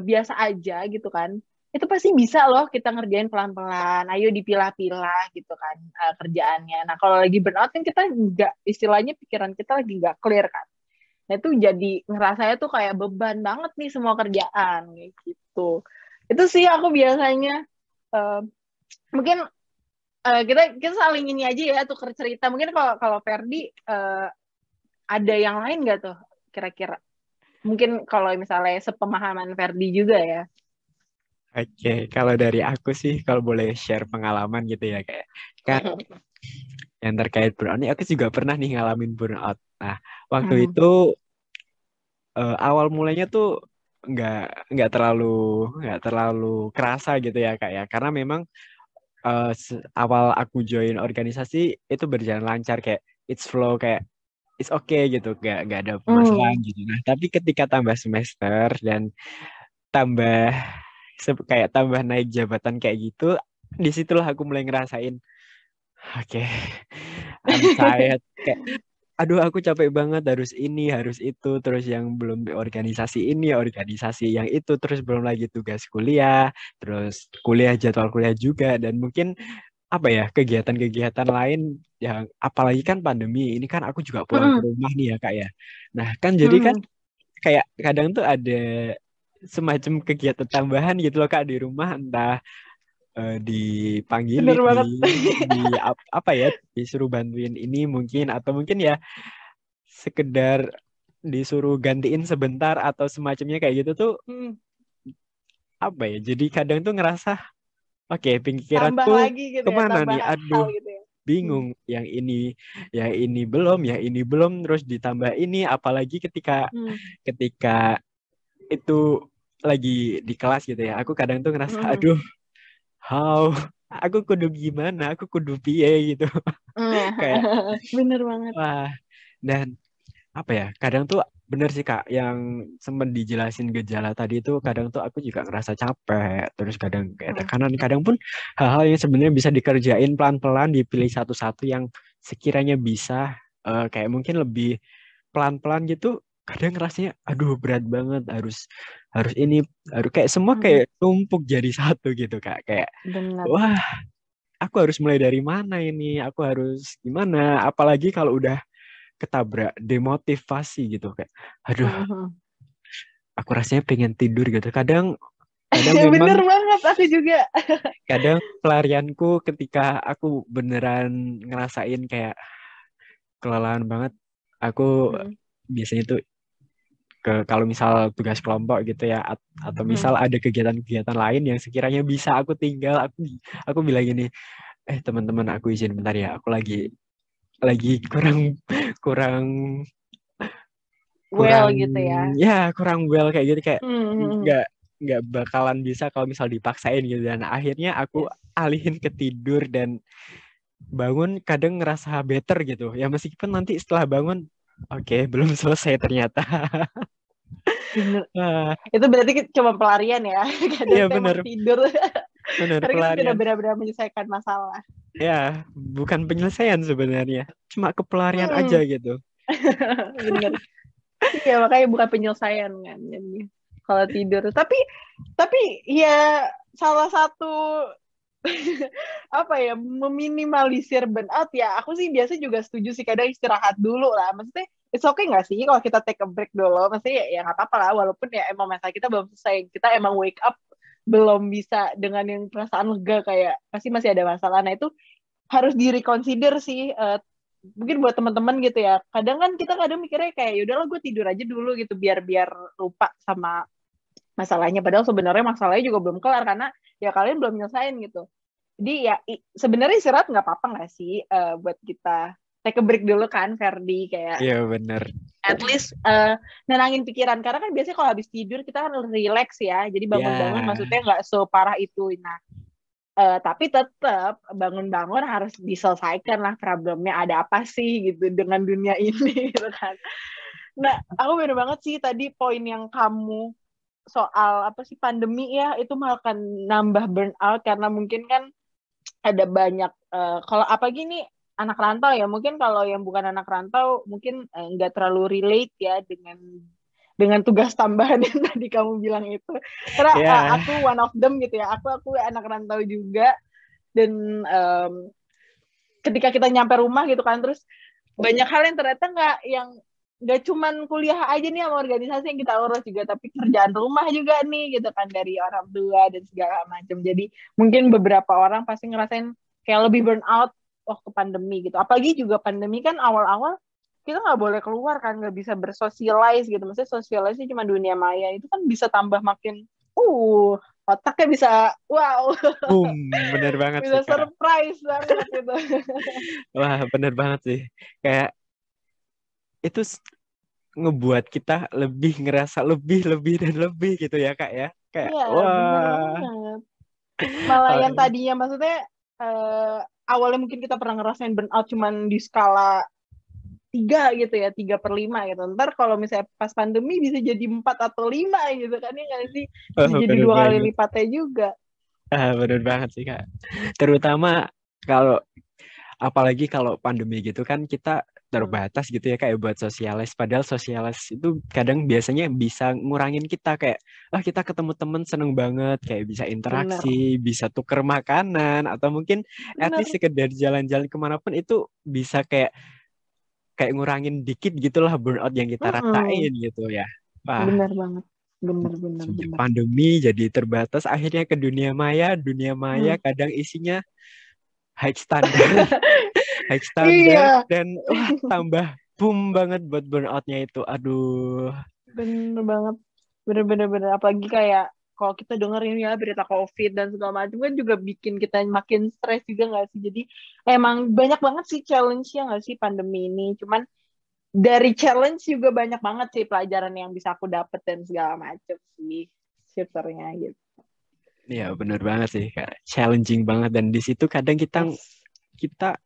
biasa aja gitu kan, itu pasti bisa loh kita ngerjain pelan-pelan, ayo dipilah-pilah gitu kan kerjaannya. Nah kalau lagi burnout kan kita nggak, istilahnya pikiran kita lagi nggak clear kan, nah itu jadi ngerasanya tuh kayak beban banget nih semua kerjaan kayak gitu. Itu sih aku biasanya uh, mungkin kita kita saling ini aja ya tuker cerita. Mungkin kalau kalau Ferdi ada yang lain nggak tuh kira-kira? Mungkin kalau misalnya sepemahaman Ferdi juga ya. Oke, kalau dari aku sih, kalau boleh share pengalaman gitu ya, kayak kan yang terkait burnout ini, aku juga pernah nih ngalamin burnout. Nah, waktu Hmm. itu awal mulanya tuh nggak terlalu nggak terlalu kerasa gitu ya kak ya, karena memang awal aku join organisasi itu berjalan lancar, kayak it's flow, kayak it's okay gitu, nggak ada permasalahan Hmm. gitu. Nah, tapi ketika tambah semester dan tambah kayak tambah naik jabatan kayak gitu, disitulah aku mulai ngerasain, oke, I'm tired, kayak aduh aku capek banget, harus ini harus itu, terus yang belum organisasi ini organisasi yang itu, terus belum lagi tugas kuliah, terus kuliah, jadwal kuliah juga, dan mungkin apa ya, kegiatan-kegiatan lain yang apalagi kan pandemi ini kan aku juga pulang ke Hmm. rumah nih ya kak ya. Nah kan jadi kan Hmm. kayak kadang tuh ada semacam kegiatan tambahan gitu loh kak di rumah, entah Bener dipanggilin banget. apa ya, disuruh bantuin ini mungkin, atau mungkin ya sekedar disuruh gantiin sebentar atau semacamnya kayak gitu tuh, Hmm. apa ya, jadi kadang tuh ngerasa oke, pikiran Tambah tuh lagi gitu ya, kemana tambah nih, hal aduh gitu ya. Hmm. bingung, yang ini belum terus ditambah ini, apalagi ketika Hmm. ketika itu lagi di kelas gitu ya, aku kadang tuh ngerasa Hmm. aduh, how aku kudu gimana, aku kudu piye gitu. Kayak Bener banget. wah. Dan apa ya, kadang tuh bener sih kak yang sempat dijelasin gejala tadi itu, kadang tuh aku juga ngerasa capek, terus kadang kayak Hmm. tekanan, kadang pun hal-hal yang sebenarnya bisa dikerjain pelan-pelan, dipilih satu-satu yang sekiranya bisa kayak mungkin lebih pelan-pelan gitu, kadang rasanya aduh berat banget, harus harus ini, harus kayak semua Hmm. kayak tumpuk jadi satu gitu kak, kayak Bener. wah, aku harus mulai dari mana ini, aku harus gimana, apalagi kalau udah ketabrak demotivasi gitu, kayak aduh, Hmm. aku rasanya pengen tidur gitu. Kadang kadang memang Bener banget, aku juga. kadang pelarianku ketika aku beneran ngerasain kayak kelelahan banget, aku Hmm. biasanya tuh kalau misal tugas kelompok gitu ya, atau Hmm. misal ada kegiatan-kegiatan lain yang sekiranya bisa aku tinggal, aku bilang gini, teman-teman aku izin bentar ya, aku lagi kurang kurang Well kurang gitu ya. ya kurang well kayak gitu, kayak Hmm. nggak nggak bakalan bisa kalau misal dipaksain gitu, dan akhirnya aku Yes. alihin ke tidur, dan bangun kadang ngerasa better gitu ya, meskipun nanti setelah bangun oke, belum selesai ternyata. Bener. Ah, Itu berarti cuma pelarian ya. Kadang iya tuh emang bener tidur. bener Karena kita tidak pelarian benar-benar menyelesaikan masalah. ya, bukan penyelesaian sebenarnya, cuma kepelarian aja Hmm. gitu. Bener. Iya, makanya bukan penyelesaian kan jadinya. Kalau tidur. Tapi ya salah satu apa ya, meminimalisir burnout ya, aku sih biasa juga setuju sih, kadang istirahat dulu lah, maksudnya it's okay nggak sih kalau kita take a break dulu, maksudnya ya nggak apa-apa lah, walaupun ya emang masalah kita belum selesai, kita emang wake up belum bisa dengan yang perasaan lega, kayak pasti masih ada masalah. Nah itu harus di reconsider sih, mungkin buat teman-teman gitu ya, kadang kan kita kadang mikirnya kayak yaudahlah gue tidur aja dulu gitu biar biar lupa sama masalahnya, padahal sebenarnya masalahnya juga belum kelar karena ya kalian belum nyelesain gitu. Jadi ya sebenarnya istirahat nggak apa-apa nggak sih buat kita take a break dulu kan, Ferdi, kayak Iya bener. at least nenangin pikiran, karena kan biasanya kalau habis tidur kita kan relax ya, jadi bangun-bangun Ya, maksudnya nggak separah itu. Nah, tapi tetap bangun-bangun harus diselesaikan lah problemnya, ada apa sih gitu dengan dunia ini gitu kan. Nah, aku bener banget sih tadi poin yang kamu soal apa sih pandemi ya, itu malah akan nambah burnout karena mungkin kan ada banyak kalau apa gini anak rantau ya, mungkin kalau yang bukan anak rantau mungkin nggak terlalu relate ya dengan tugas tambahan yang tadi kamu bilang itu, karena ya, aku one of them gitu ya, aku anak rantau juga. Dan ketika kita nyampe rumah gitu kan, terus banyak hal yang ternyata nggak cuman kuliah aja nih sama organisasi yang kita urus juga, tapi kerjaan rumah juga nih gitu kan, dari orang tua dan segala macam. Jadi mungkin beberapa orang pasti ngerasain kayak lebih burn out waktu pandemi gitu. Apalagi juga pandemi kan awal-awal kita nggak boleh keluar kan, nggak bisa bersosialize gitu. Maksudnya sosialisasi cuma dunia maya, itu kan bisa tambah makin otaknya bisa wow, boom, bener banget bisa sih Kak. surprise banget gitu. Wah, bener banget sih. Kayak itu ngebuat kita lebih ngerasa lebih, lebih dan lebih gitu ya Kak ya. Kayak, Iya, bener wah. banget. Malah yang tadinya maksudnya awalnya mungkin kita pernah ngerasain burnout cuman di skala 3 gitu ya, 3/5 gitu. Ntar kalau misalnya pas pandemi bisa jadi 4 atau 5 gitu kan, ya nggak sih? Oh, Bisa jadi bener 2 kali banget. lipatnya juga. Bener banget sih Kak. Terutama kalau apalagi kalau pandemi gitu kan kita Hmm, terbatas gitu ya kayak buat sosialis. Padahal sosialis itu kadang biasanya bisa ngurangin kita kayak, kita ketemu temen seneng banget, kayak bisa bener, interaksi, bisa tuker makanan, atau mungkin at bener, least sekedar jalan-jalan kemanapun itu bisa kayak kayak ngurangin dikit gitulah burnout yang kita Mm-mm. rasain gitu ya. Wah, Bener banget, bener, bener, sejak bener. pandemi jadi terbatas akhirnya ke dunia maya Hmm. kadang isinya high standar, high standar Iya, dan wah tambah boom banget buat burnoutnya itu. Aduh. bener banget, bener-bener bener. Apalagi kayak kalau kita dengerin ya berita COVID dan segala macam kan juga bikin kita makin stres juga nggak sih. Jadi emang banyak banget sih challenge-nya nggak sih pandemi ini. Cuman dari challenge juga banyak banget sih pelajaran yang bisa aku dapet dan segala macam sih shifternya gitu. Ya bener banget sih Kak. Challenging banget dan di situ kadang kita Yes. kita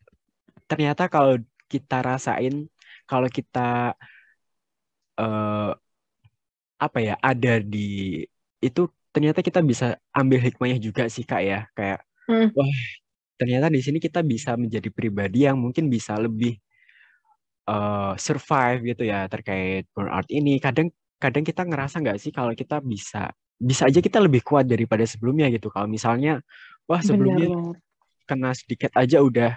ternyata kalau kita rasain kalau kita eh, apa ya ada di itu ternyata kita bisa ambil hikmahnya juga sih Kak ya. Kayak Hmm, wah ternyata di sini kita bisa menjadi pribadi yang mungkin bisa lebih survive gitu ya terkait burnout ini. Kadang kadang kita ngerasa nggak sih kalau kita bisa bisa aja kita lebih kuat daripada sebelumnya gitu. Kalau misalnya wah bener sebelumnya banget. kena sedikit aja udah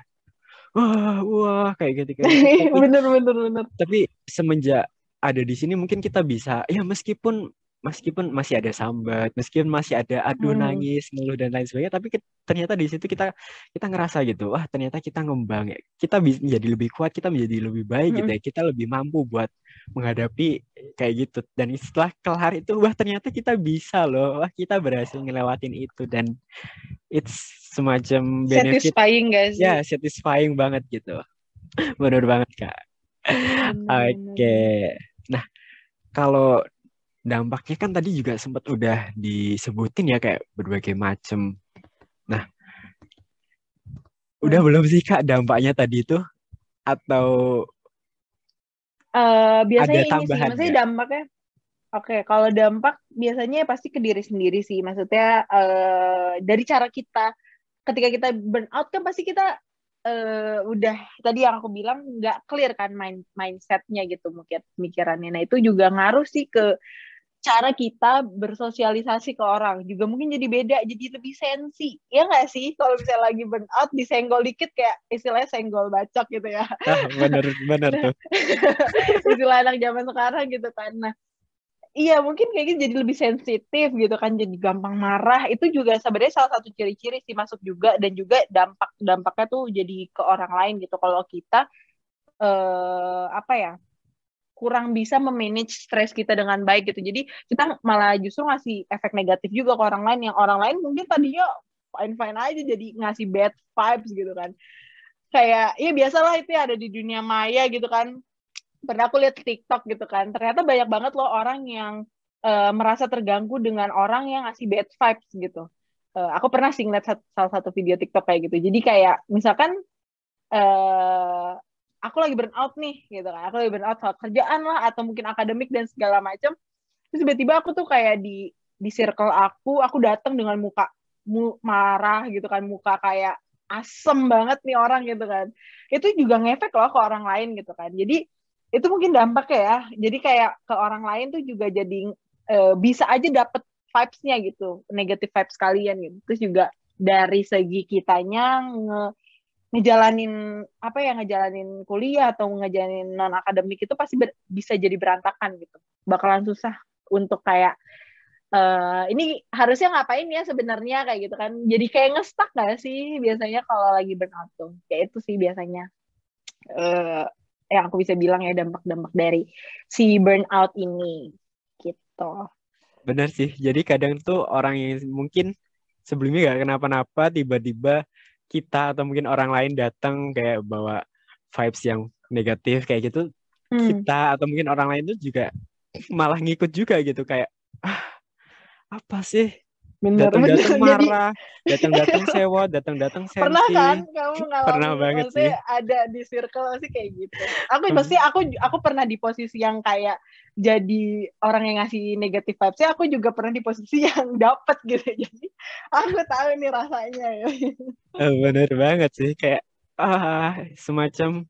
wah kayak gitu. Bener, bener, bener. Tapi semenjak ada di sini mungkin kita bisa ya meskipun meskipun masih ada sambat, meskipun masih ada aduh Hmm, nangis, ngeluh dan lain sebagainya, tapi ternyata di situ kita kita ngerasa gitu, wah ternyata kita ngembang ya, kita bisa menjadi lebih kuat, kita menjadi lebih baik gitu hmm. ya, kita lebih mampu buat menghadapi kayak gitu. Dan setelah kelar itu, wah ternyata kita bisa loh, wah kita berhasil ngelewatin itu dan it's semacam benefit Satisfying gak sih? ya satisfying banget gitu. Benar banget Kak. Bener, bener, Oke. bener. Nah, kalau dampaknya kan tadi juga sempat udah disebutin ya kayak berbagai macam. Nah, udah Hmm. belum sih Kak dampaknya tadi itu atau ada Biasanya ini sih, tambahan maksudnya nggak? dampaknya. Oke, kalau dampak biasanya pasti ke diri sendiri sih. Maksudnya dari cara kita, ketika kita burn out kan pasti kita udah tadi yang aku bilang nggak clear kan mindsetnya gitu, mungkin pemikirannya. Nah itu juga ngaruh sih ke cara kita bersosialisasi ke orang. Juga mungkin jadi beda, jadi lebih sensi. Ya nggak sih? Kalau misalnya lagi burn out, disenggol dikit kayak istilahnya senggol bacok gitu ya. Bener bener tuh. Istilah anak zaman sekarang gitu kan. Nah, iya, mungkin kayak gitu jadi lebih sensitif gitu kan, jadi gampang marah. Itu juga sebenarnya salah satu ciri-ciri sih masuk juga, dan juga dampaknya tuh jadi ke orang lain gitu. Kalau kita apa ya, kurang bisa memanage stres kita dengan baik gitu. Jadi kita malah justru ngasih efek negatif juga ke orang lain, yang orang lain mungkin tadinya fine-fine aja jadi ngasih bad vibes gitu kan. kayak ya biasalah itu ya ada di dunia maya gitu kan. Pernah aku lihat TikTok gitu kan, ternyata banyak banget loh orang yang merasa terganggu dengan orang yang ngasih bad vibes gitu. Aku pernah sih ngeliat salah satu video TikTok kayak gitu. Jadi kayak misalkan uh, aku lagi burn out nih gitu kan, aku lagi burn out soal kerjaan lah atau mungkin akademik dan segala macam. Terus tiba-tiba aku tuh kayak di circle aku datang dengan muka marah gitu kan, muka kayak asem banget nih orang gitu kan. Itu juga ngefek loh ke orang lain gitu kan. Jadi itu mungkin dampaknya ya. Jadi kayak ke orang lain tuh juga jadi bisa aja dapet vibes-nya gitu, negative vibes kalian gitu. Terus juga dari segi kitanya ngejalanin apa ya, ngejalanin kuliah atau ngejalanin non akademik itu pasti bisa jadi berantakan gitu, bakalan susah untuk kayak ini harusnya ngapain ya sebenarnya kayak gitu kan, jadi kayak ngestak gak sih biasanya kalau lagi burnout tuh, kayak itu sih biasanya uh, yang aku bisa bilang ya dampak-dampak dari si burnout ini gitu. Benar sih. Jadi kadang tuh orang yang mungkin sebelumnya gak kenapa-napa, tiba-tiba kita atau mungkin orang lain datang kayak bawa vibes yang negatif kayak gitu, kita atau mungkin orang lain tuh juga malah ngikut juga gitu kayak apa sih, Bener datang-datang jadi marah, datang-datang sewot, datang-datang pernah kan sensi. kamu Pernah ngalamin, banget sih. maksudnya ada di circle sih kayak gitu. Aku pernah di posisi yang kayak jadi orang yang ngasih negatif vibes. Aku juga pernah di posisi yang dapet gitu. Jadi aku tahu nih rasanya ya. Bener banget sih kayak semacam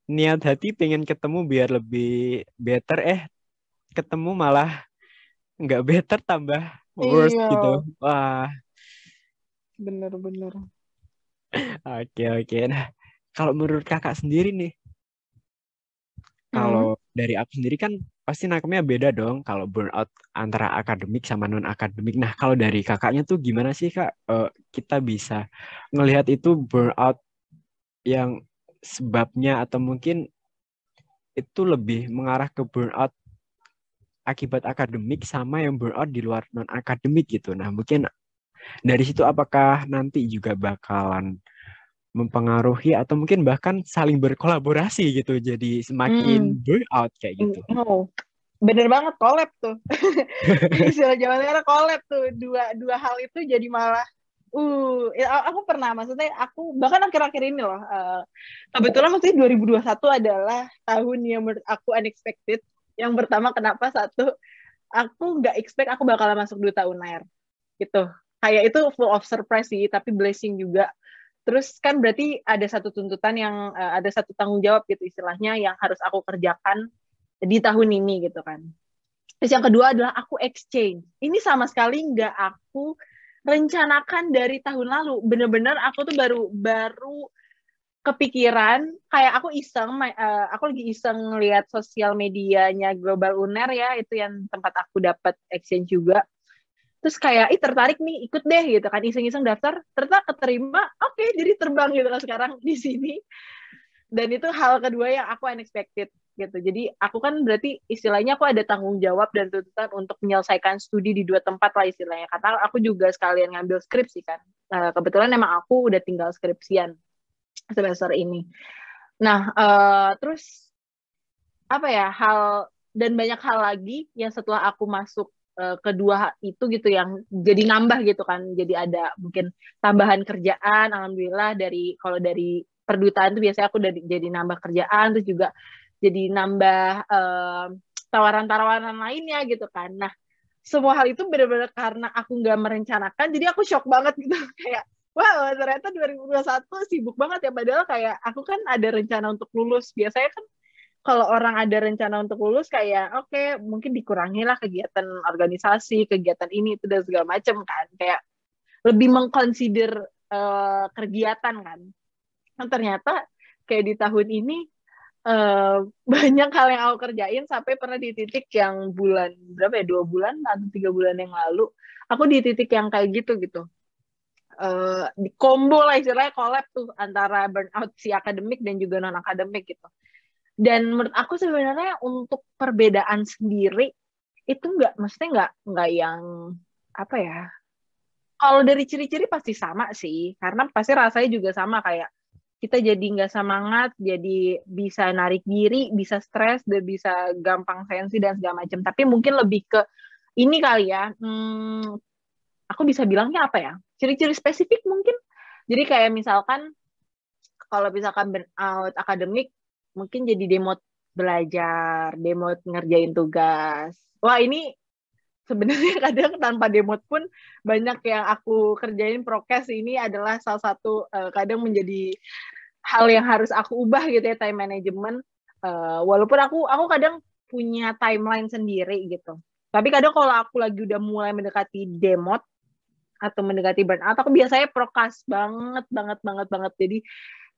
niat hati pengen ketemu biar lebih better, ketemu malah nggak better, tambah worse Iya, gitu. Wah, bener-bener. oke oke. Nah, kalau menurut kakak sendiri nih, kalau dari aku sendiri kan pasti nangkepnya beda dong kalau burnout antara akademik sama non akademik. Nah, kalau dari kakaknya tuh gimana sih kak? Kita bisa ngelihat itu burnout yang sebabnya atau mungkin itu lebih mengarah ke burnout akibat akademik sama yang burnout di luar non akademik gitu. Nah, mungkin dari situ apakah nanti juga bakalan mempengaruhi atau mungkin bahkan saling berkolaborasi gitu jadi semakin burnout kayak gitu. Oh, bener banget collab tuh. Istilah zaman sekarang collab tuh, dua hal itu jadi malah aku pernah, maksudnya aku bahkan akhir-akhir ini loh, kebetulan maksudnya 2021 adalah tahun yang menurut aku unexpected. Yang pertama, kenapa? Satu, aku nggak expect aku bakal masuk Duta Unair gitu. Kayak itu full of surprise sih, tapi blessing juga. Terus kan berarti ada satu tuntutan yang ada satu tanggung jawab gitu istilahnya yang harus aku kerjakan di tahun ini gitu kan. Terus yang kedua adalah aku exchange. Ini sama sekali nggak aku rencanakan dari tahun lalu. Bener-bener aku tuh baru kepikiran, kayak aku aku lagi iseng lihat sosial medianya Global Uner ya, itu yang tempat aku dapat exchange juga. Terus kayak tertarik nih, ikut deh gitu kan, iseng-iseng daftar, ternyata keterima, oke, jadi terbang gitu kan sekarang di sini. Dan itu hal kedua yang aku unexpected gitu. Jadi aku kan berarti istilahnya aku ada tanggung jawab dan tuntutan untuk menyelesaikan studi di dua tempat lah istilahnya. Karena aku juga sekalian ngambil skripsi kan. Kebetulan emang aku udah tinggal skripsian semester ini. Nah, terus apa ya, dan banyak hal lagi yang setelah aku masuk kedua itu gitu yang jadi nambah gitu kan. Jadi ada mungkin tambahan kerjaan, alhamdulillah, kalau dari perdutaan tuh biasanya aku jadi nambah kerjaan, terus juga jadi nambah tawaran-tawaran lainnya gitu kan. Nah, semua hal itu benar-benar karena aku nggak merencanakan, jadi aku shock banget gitu. Kayak, wow, ternyata 2021 sibuk banget ya, padahal kayak aku kan ada rencana untuk lulus. Biasanya kan kalau orang ada rencana untuk lulus kayak oke, mungkin dikurangi lah kegiatan organisasi, kegiatan ini itu dan segala macam kan, kayak lebih mengconsider kegiatan kan. Nah, ternyata kayak di tahun ini banyak hal yang aku kerjain, sampai pernah di titik yang bulan berapa ya, 2 bulan atau 3 bulan yang lalu aku di titik yang kayak gitu di combo lah istilahnya, collab tuh antara burnout si akademik dan juga non akademik gitu. Dan menurut aku sebenarnya untuk perbedaan sendiri itu maksudnya nggak yang apa ya. Kalau dari ciri-ciri pasti sama sih, karena pasti rasanya juga sama kayak kita jadi nggak semangat, jadi bisa narik diri, bisa stres, dan bisa gampang sensi dan segala macam. Tapi mungkin lebih ke ini kali ya, aku bisa bilangnya apa ya? Ciri-ciri spesifik mungkin. Jadi kayak misalkan kalau misalkan burnout akademik, mungkin jadi demot belajar, demot ngerjain tugas. Wah ini sebenarnya kadang tanpa demot pun banyak yang aku kerjain. Prokes ini adalah salah satu kadang menjadi hal yang harus aku ubah gitu ya, time management. Walaupun aku kadang punya timeline sendiri gitu. Tapi kadang kalau aku lagi udah mulai mendekati demot atau mendekati burnout, aku biasanya prokas banget banget banget banget. Jadi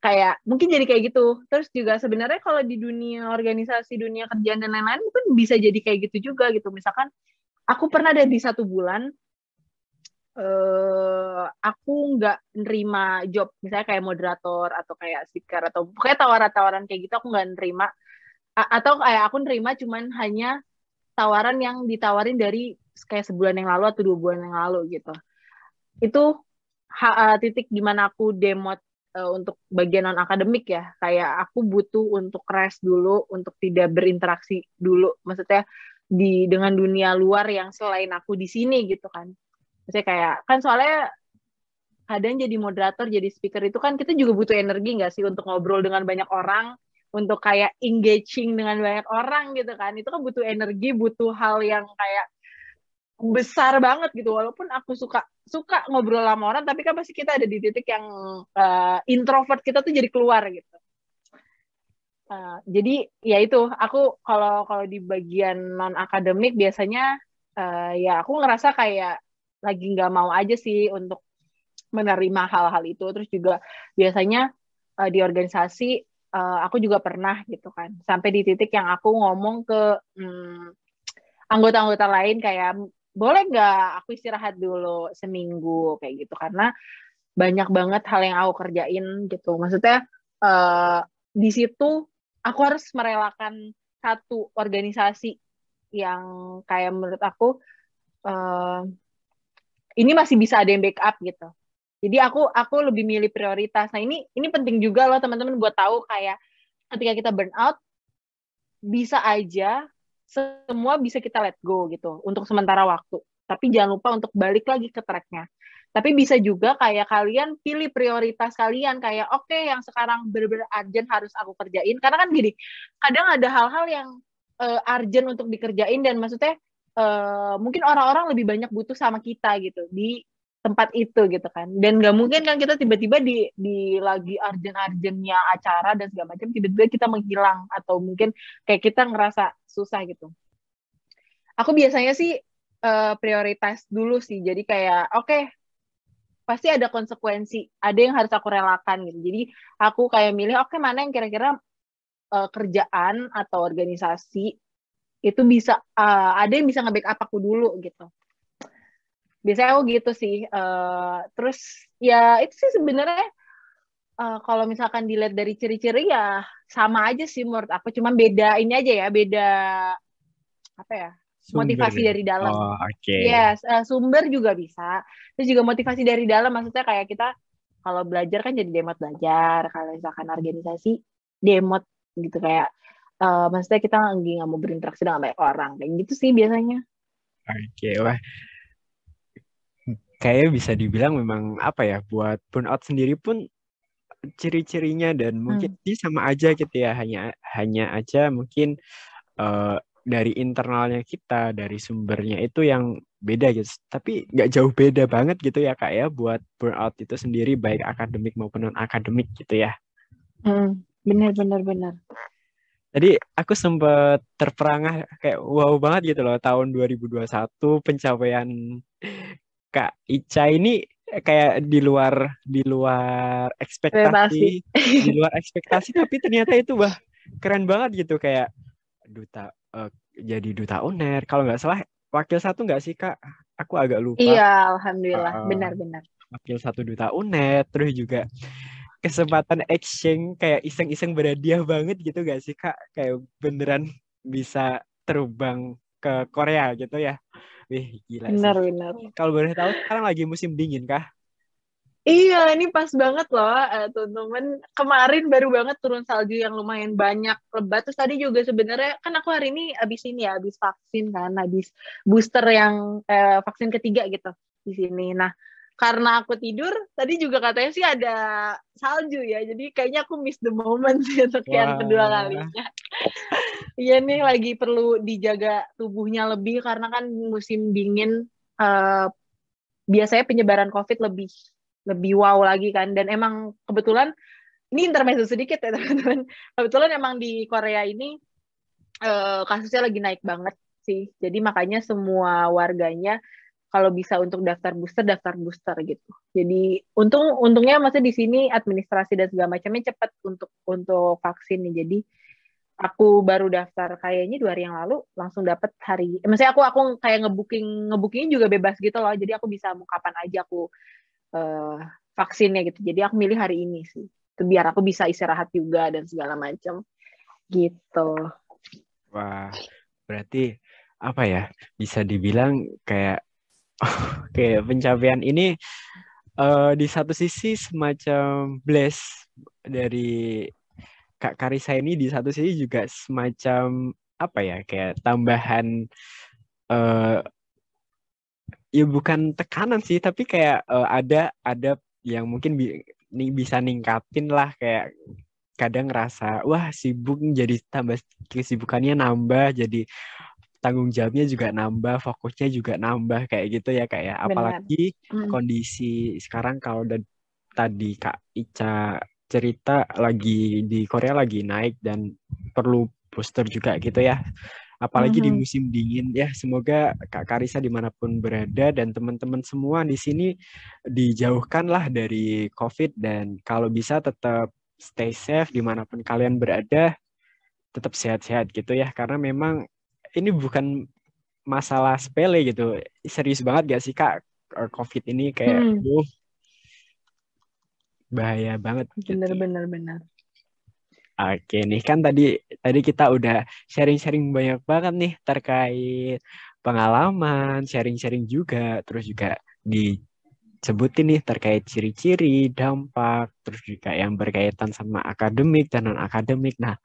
kayak mungkin jadi kayak gitu. Terus juga sebenarnya kalau di dunia organisasi, dunia kerjaan dan lain-lain mungkin bisa jadi kayak gitu juga gitu. Misalkan aku pernah ada di 1 bulan aku nggak nerima job, misalnya kayak moderator atau kayak speaker atau pokoknya tawaran-tawaran kayak gitu aku nggak nerima. Atau kayak aku nerima cuman hanya tawaran yang ditawarin dari kayak sebulan yang lalu atau 2 bulan yang lalu gitu. Itu titik dimana aku demot untuk bagian non akademik ya, kayak aku butuh untuk rest dulu, untuk tidak berinteraksi dulu, maksudnya dengan dunia luar yang selain aku di sini gitu kan. Maksudnya kayak kan soalnya kadang jadi moderator, jadi speaker itu kan kita juga butuh energi nggak sih untuk ngobrol dengan banyak orang, untuk kayak engaging dengan banyak orang gitu kan. Itu kan butuh energi, butuh hal yang kayak besar banget gitu. Walaupun aku suka ngobrol sama orang, tapi kan pasti kita ada di titik yang introvert kita tuh jadi keluar gitu. Jadi ya itu, aku kalau di bagian non akademik biasanya ya aku ngerasa kayak lagi nggak mau aja sih untuk menerima hal-hal itu. Terus juga biasanya di organisasi aku juga pernah gitu kan, sampai di titik yang aku ngomong ke anggota-anggota lain kayak boleh nggak aku istirahat dulu seminggu kayak gitu, karena banyak banget hal yang aku kerjain gitu. Maksudnya di situ aku harus merelakan satu organisasi yang kayak menurut aku ini masih bisa ada yang backup gitu. Jadi aku lebih milih prioritas. Nah ini penting juga loh teman-teman buat tahu kayak ketika kita burnout bisa aja semua bisa kita let go gitu untuk sementara waktu. Tapi jangan lupa untuk balik lagi ke tracknya. Tapi bisa juga kayak kalian pilih prioritas kalian, kayak oke, yang sekarang benar-benar urgent harus aku kerjain. Karena kan gini, kadang ada hal-hal yang urgent untuk dikerjain dan maksudnya mungkin orang-orang lebih banyak butuh sama kita gitu di tempat itu gitu kan. Dan nggak mungkin kan kita tiba-tiba di lagi urgent-urgentnya acara dan segala macam tiba-tiba kita menghilang atau mungkin kayak kita ngerasa susah gitu. Aku biasanya sih prioritas dulu sih. Jadi kayak oke, pasti ada konsekuensi, ada yang harus aku relakan gitu. Jadi aku kayak milih oke, mana yang kira-kira kerjaan atau organisasi itu bisa ada yang bisa nge-backup aku dulu gitu. Biasanya aku gitu sih. Terus ya itu sih sebenarnya kalau misalkan dilihat dari ciri-ciri ya sama aja sih menurut aku. Cuman beda ini aja ya, beda apa ya, Sumber. motivasi dari dalam. Oh, oke. Yes, sumber juga bisa. Terus juga motivasi dari dalam, maksudnya kayak kita kalau belajar kan jadi demot belajar. Kalau misalkan organisasi, demot gitu kayak maksudnya kita nggak mau berinteraksi dengan banyak orang. Kayak gitu sih biasanya. Oke, wah, kayaknya bisa dibilang memang apa ya, buat burnout sendiri pun ciri-cirinya dan mungkin sih sama aja gitu ya, hanya aja mungkin eh, dari internalnya kita, dari sumbernya itu yang beda gitu. Tapi nggak jauh beda banget gitu ya Kak ya, buat burnout itu sendiri baik akademik maupun non akademik gitu ya. Bener bener bener. Tadi aku sempat terperangah kayak wow banget gitu loh, tahun 2021 pencapaian Kak Ica ini kayak di luar ekspektasi, Pasti. di luar ekspektasi, tapi ternyata itu keren banget gitu, kayak duta jadi duta UNER kalau nggak salah, wakil satu nggak sih Kak? Aku agak lupa. Iya, alhamdulillah, Uh, benar-benar. wakil satu duta UNER, terus juga kesempatan exchange kayak iseng-iseng berhadiah banget gitu gak sih Kak? Kayak beneran bisa terbang ke Korea gitu ya. Wih, gila sih. Benar-benar. Kalau boleh tahu sekarang lagi musim dingin kah? Iya, ini pas banget loh, teman-teman. Kemarin baru banget turun salju yang lumayan banyak, lebat. Terus tadi juga sebenarnya kan aku hari ini abis ini ya, abis vaksin kan, abis booster yang vaksin ketiga gitu di sini. Nah, karena aku tidur, tadi juga katanya sih ada salju ya. Jadi kayaknya aku miss the moment sih untuk yang kedua Wah, kalinya. Iya nih lagi perlu dijaga tubuhnya lebih karena kan musim dingin, eh, biasanya penyebaran COVID lebih lebih wow lagi kan. Dan emang kebetulan ini intermezzo sedikit ya teman-teman. Kebetulan emang di Korea ini kasusnya lagi naik banget sih. Jadi makanya semua warganya kalau bisa untuk daftar booster gitu. Jadi untungnya masih di sini administrasi dan segala macamnya cepat untuk vaksin nih. Jadi aku baru daftar kayaknya 2 hari yang lalu langsung dapat hari. Maksudnya aku kayak ngebooking juga bebas gitu loh. Jadi aku bisa mau kapan aja aku eh, vaksinnya gitu. Jadi aku milih hari ini sih. Itu biar aku bisa istirahat juga dan segala macam gitu. wah, berarti apa ya? Bisa dibilang kayak kayak pencapaian ini di satu sisi semacam bless dari Kak Karisa ini, di satu sisi juga semacam apa ya, kayak tambahan, eh ya bukan tekanan sih, tapi kayak ada yang mungkin bisa ningkatin lah, kayak kadang ngerasa wah sibuk jadi tambah, kesibukannya nambah, jadi tanggung jawabnya juga nambah, fokusnya juga nambah kayak gitu ya, kayak Benar. apalagi Hmm. kondisi sekarang kalau tadi Kak Ica cerita lagi di Korea lagi naik dan perlu booster juga gitu ya. Apalagi di Mhm. musim dingin ya, semoga Kak Karisa dimanapun berada dan teman-teman semua di sini dijauhkan lah dari COVID, dan kalau bisa tetap stay safe dimanapun kalian berada, tetap sehat-sehat gitu ya, karena memang ini bukan masalah sepele gitu. Serius banget gak sih Kak, COVID ini kayak Hmm. bahaya banget gitu. Benar, benar, benar. Oke nih, kan tadi tadi kita udah sharing-sharing banyak banget nih terkait pengalaman, sharing-sharing juga, terus juga disebutin nih terkait ciri-ciri, dampak, terus juga yang berkaitan sama akademik dan non-akademik. Nah,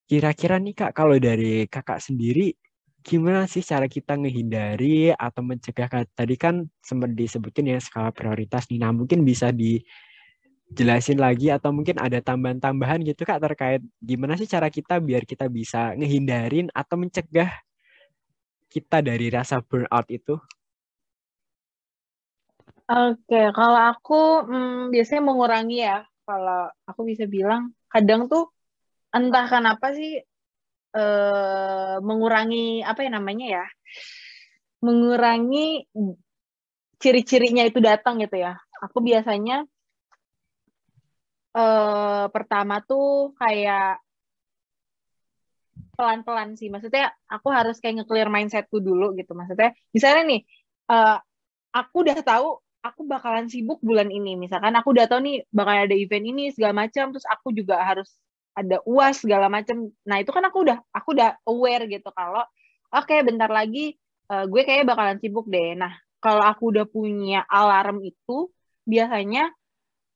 kira-kira nih Kak, kalau dari Kakak sendiri, gimana sih cara kita ngehindari atau mencegah, tadi kan sempat disebutin ya skala prioritas nih. Nah, mungkin bisa dijelasin lagi atau mungkin ada tambahan-tambahan gitu Kak, terkait gimana sih cara kita biar kita bisa ngehindarin atau mencegah kita dari rasa burnout itu. Oke, kalau aku biasanya mengurangi ya. Kalau aku bisa bilang, kadang tuh entah kenapa sih mengurangi apa ya namanya ya, mengurangi ciri-cirinya itu datang gitu ya. Aku biasanya pertama tuh kayak pelan-pelan sih. Maksudnya aku harus kayak nge-clear mindsetku dulu gitu. Maksudnya misalnya nih, eh, aku udah tahu aku bakalan sibuk bulan ini. Misalkan aku udah tahu nih bakal ada event ini segala macam, terus aku juga harus ada UAS segala macam. Nah, itu kan aku udah aware gitu kalau oke, bentar lagi gue kayaknya bakalan sibuk deh. Nah, kalau aku udah punya alarm itu biasanya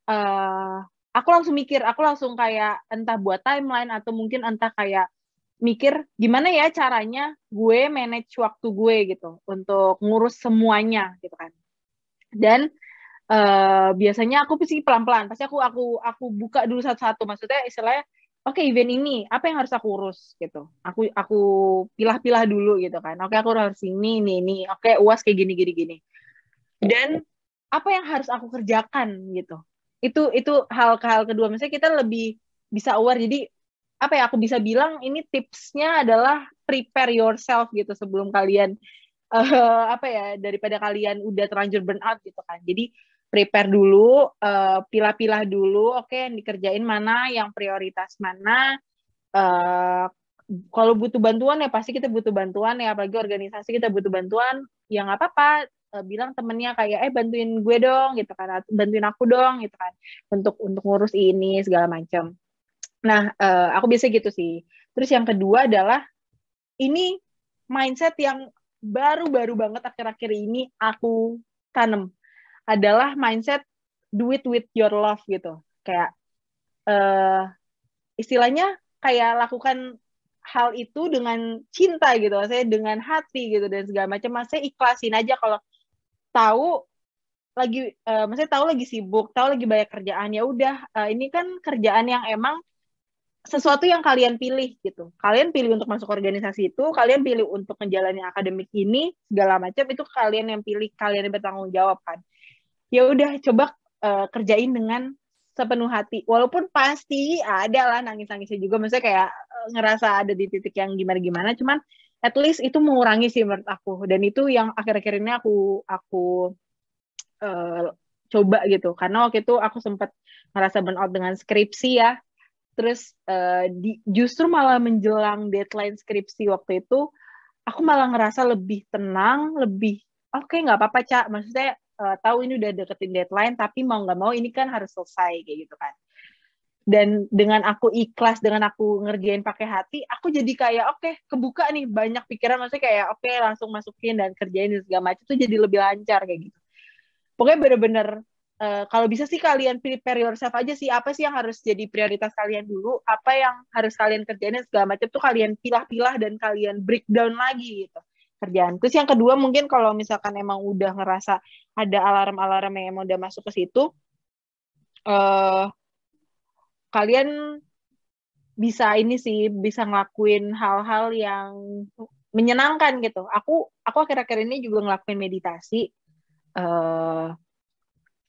eh aku langsung kayak entah buat timeline atau mungkin entah kayak mikir gimana ya caranya gue manage waktu gue gitu untuk ngurus semuanya gitu kan. Dan biasanya aku sih pelan-pelan. Pasti aku buka dulu satu-satu. Maksudnya istilahnya, oke, event ini apa yang harus aku urus gitu. Aku pilah-pilah dulu gitu kan. Oke, aku harus ini. Oke, UAS kayak gini gini gini. Dan apa yang harus aku kerjakan gitu. Itu hal kedua. Misalnya kita lebih bisa aware. Jadi apa ya, aku bisa bilang ini tipsnya adalah prepare yourself gitu sebelum kalian apa ya, daripada kalian udah terlanjur burn out gitu kan. Jadi prepare dulu, pilah-pilah dulu, oke, yang dikerjain mana, yang prioritas mana. eh Kalau butuh bantuan ya pasti kita butuh bantuan ya, apalagi organisasi kita butuh bantuan, ya nggak apa-apa, bilang temennya kayak bantuin gue dong gitu kan, atau bantuin aku dong gitu kan, untuk ngurus ini segala macam. Nah, aku biasa gitu sih. Terus yang kedua adalah ini mindset yang baru-baru banget akhir-akhir ini aku tanam adalah mindset. do it with your love gitu. Kayak istilahnya kayak lakukan hal itu dengan cinta gitu, maksudnya dengan hati gitu dan segala macam. Maksudnya ikhlasin aja kalau tahu lagi maksudnya tahu lagi sibuk, tahu lagi banyak kerjaan, ya udah ini kan kerjaan yang emang sesuatu yang kalian pilih gitu. Kalian pilih untuk masuk organisasi itu, kalian pilih untuk menjalani akademik ini, segala macam itu kalian yang pilih, kalian yang bertanggung jawab kan. Ya udah coba kerjain dengan sepenuh hati. Walaupun pasti ada lah nangis-nangisnya juga, maksudnya kayak ngerasa ada di titik yang gimana-gimana, cuman at least itu mengurangi sih menurut aku. Dan itu yang akhir-akhir ini aku coba gitu. Karena waktu itu aku sempat ngerasa burnout dengan skripsi ya. Terus justru malah menjelang deadline skripsi waktu itu, aku malah ngerasa lebih tenang, lebih oke, nggak apa-apa, Cak. Maksudnya tahu ini udah deketin deadline, tapi mau nggak mau ini kan harus selesai kayak gitu kan. Dan dengan aku ikhlas, dengan aku ngerjain pakai hati, aku jadi kayak oke, kebuka nih banyak pikiran, maksudnya kayak oke, langsung masukin dan kerjain dan segala macam, itu jadi lebih lancar kayak gitu. Pokoknya bener-bener kalau bisa sih kalian prepare yourself aja sih, apa sih yang harus jadi prioritas kalian dulu, apa yang harus kalian kerjain dan segala macam tuh kalian pilah-pilah dan kalian breakdown lagi gitu kerjaan. Terus yang kedua mungkin kalau misalkan emang udah ngerasa ada alarm-alarm yang emang udah masuk ke situ, kalian bisa ini sih, bisa ngelakuin hal-hal yang menyenangkan gitu. Aku akhir-akhir ini juga ngelakuin meditasi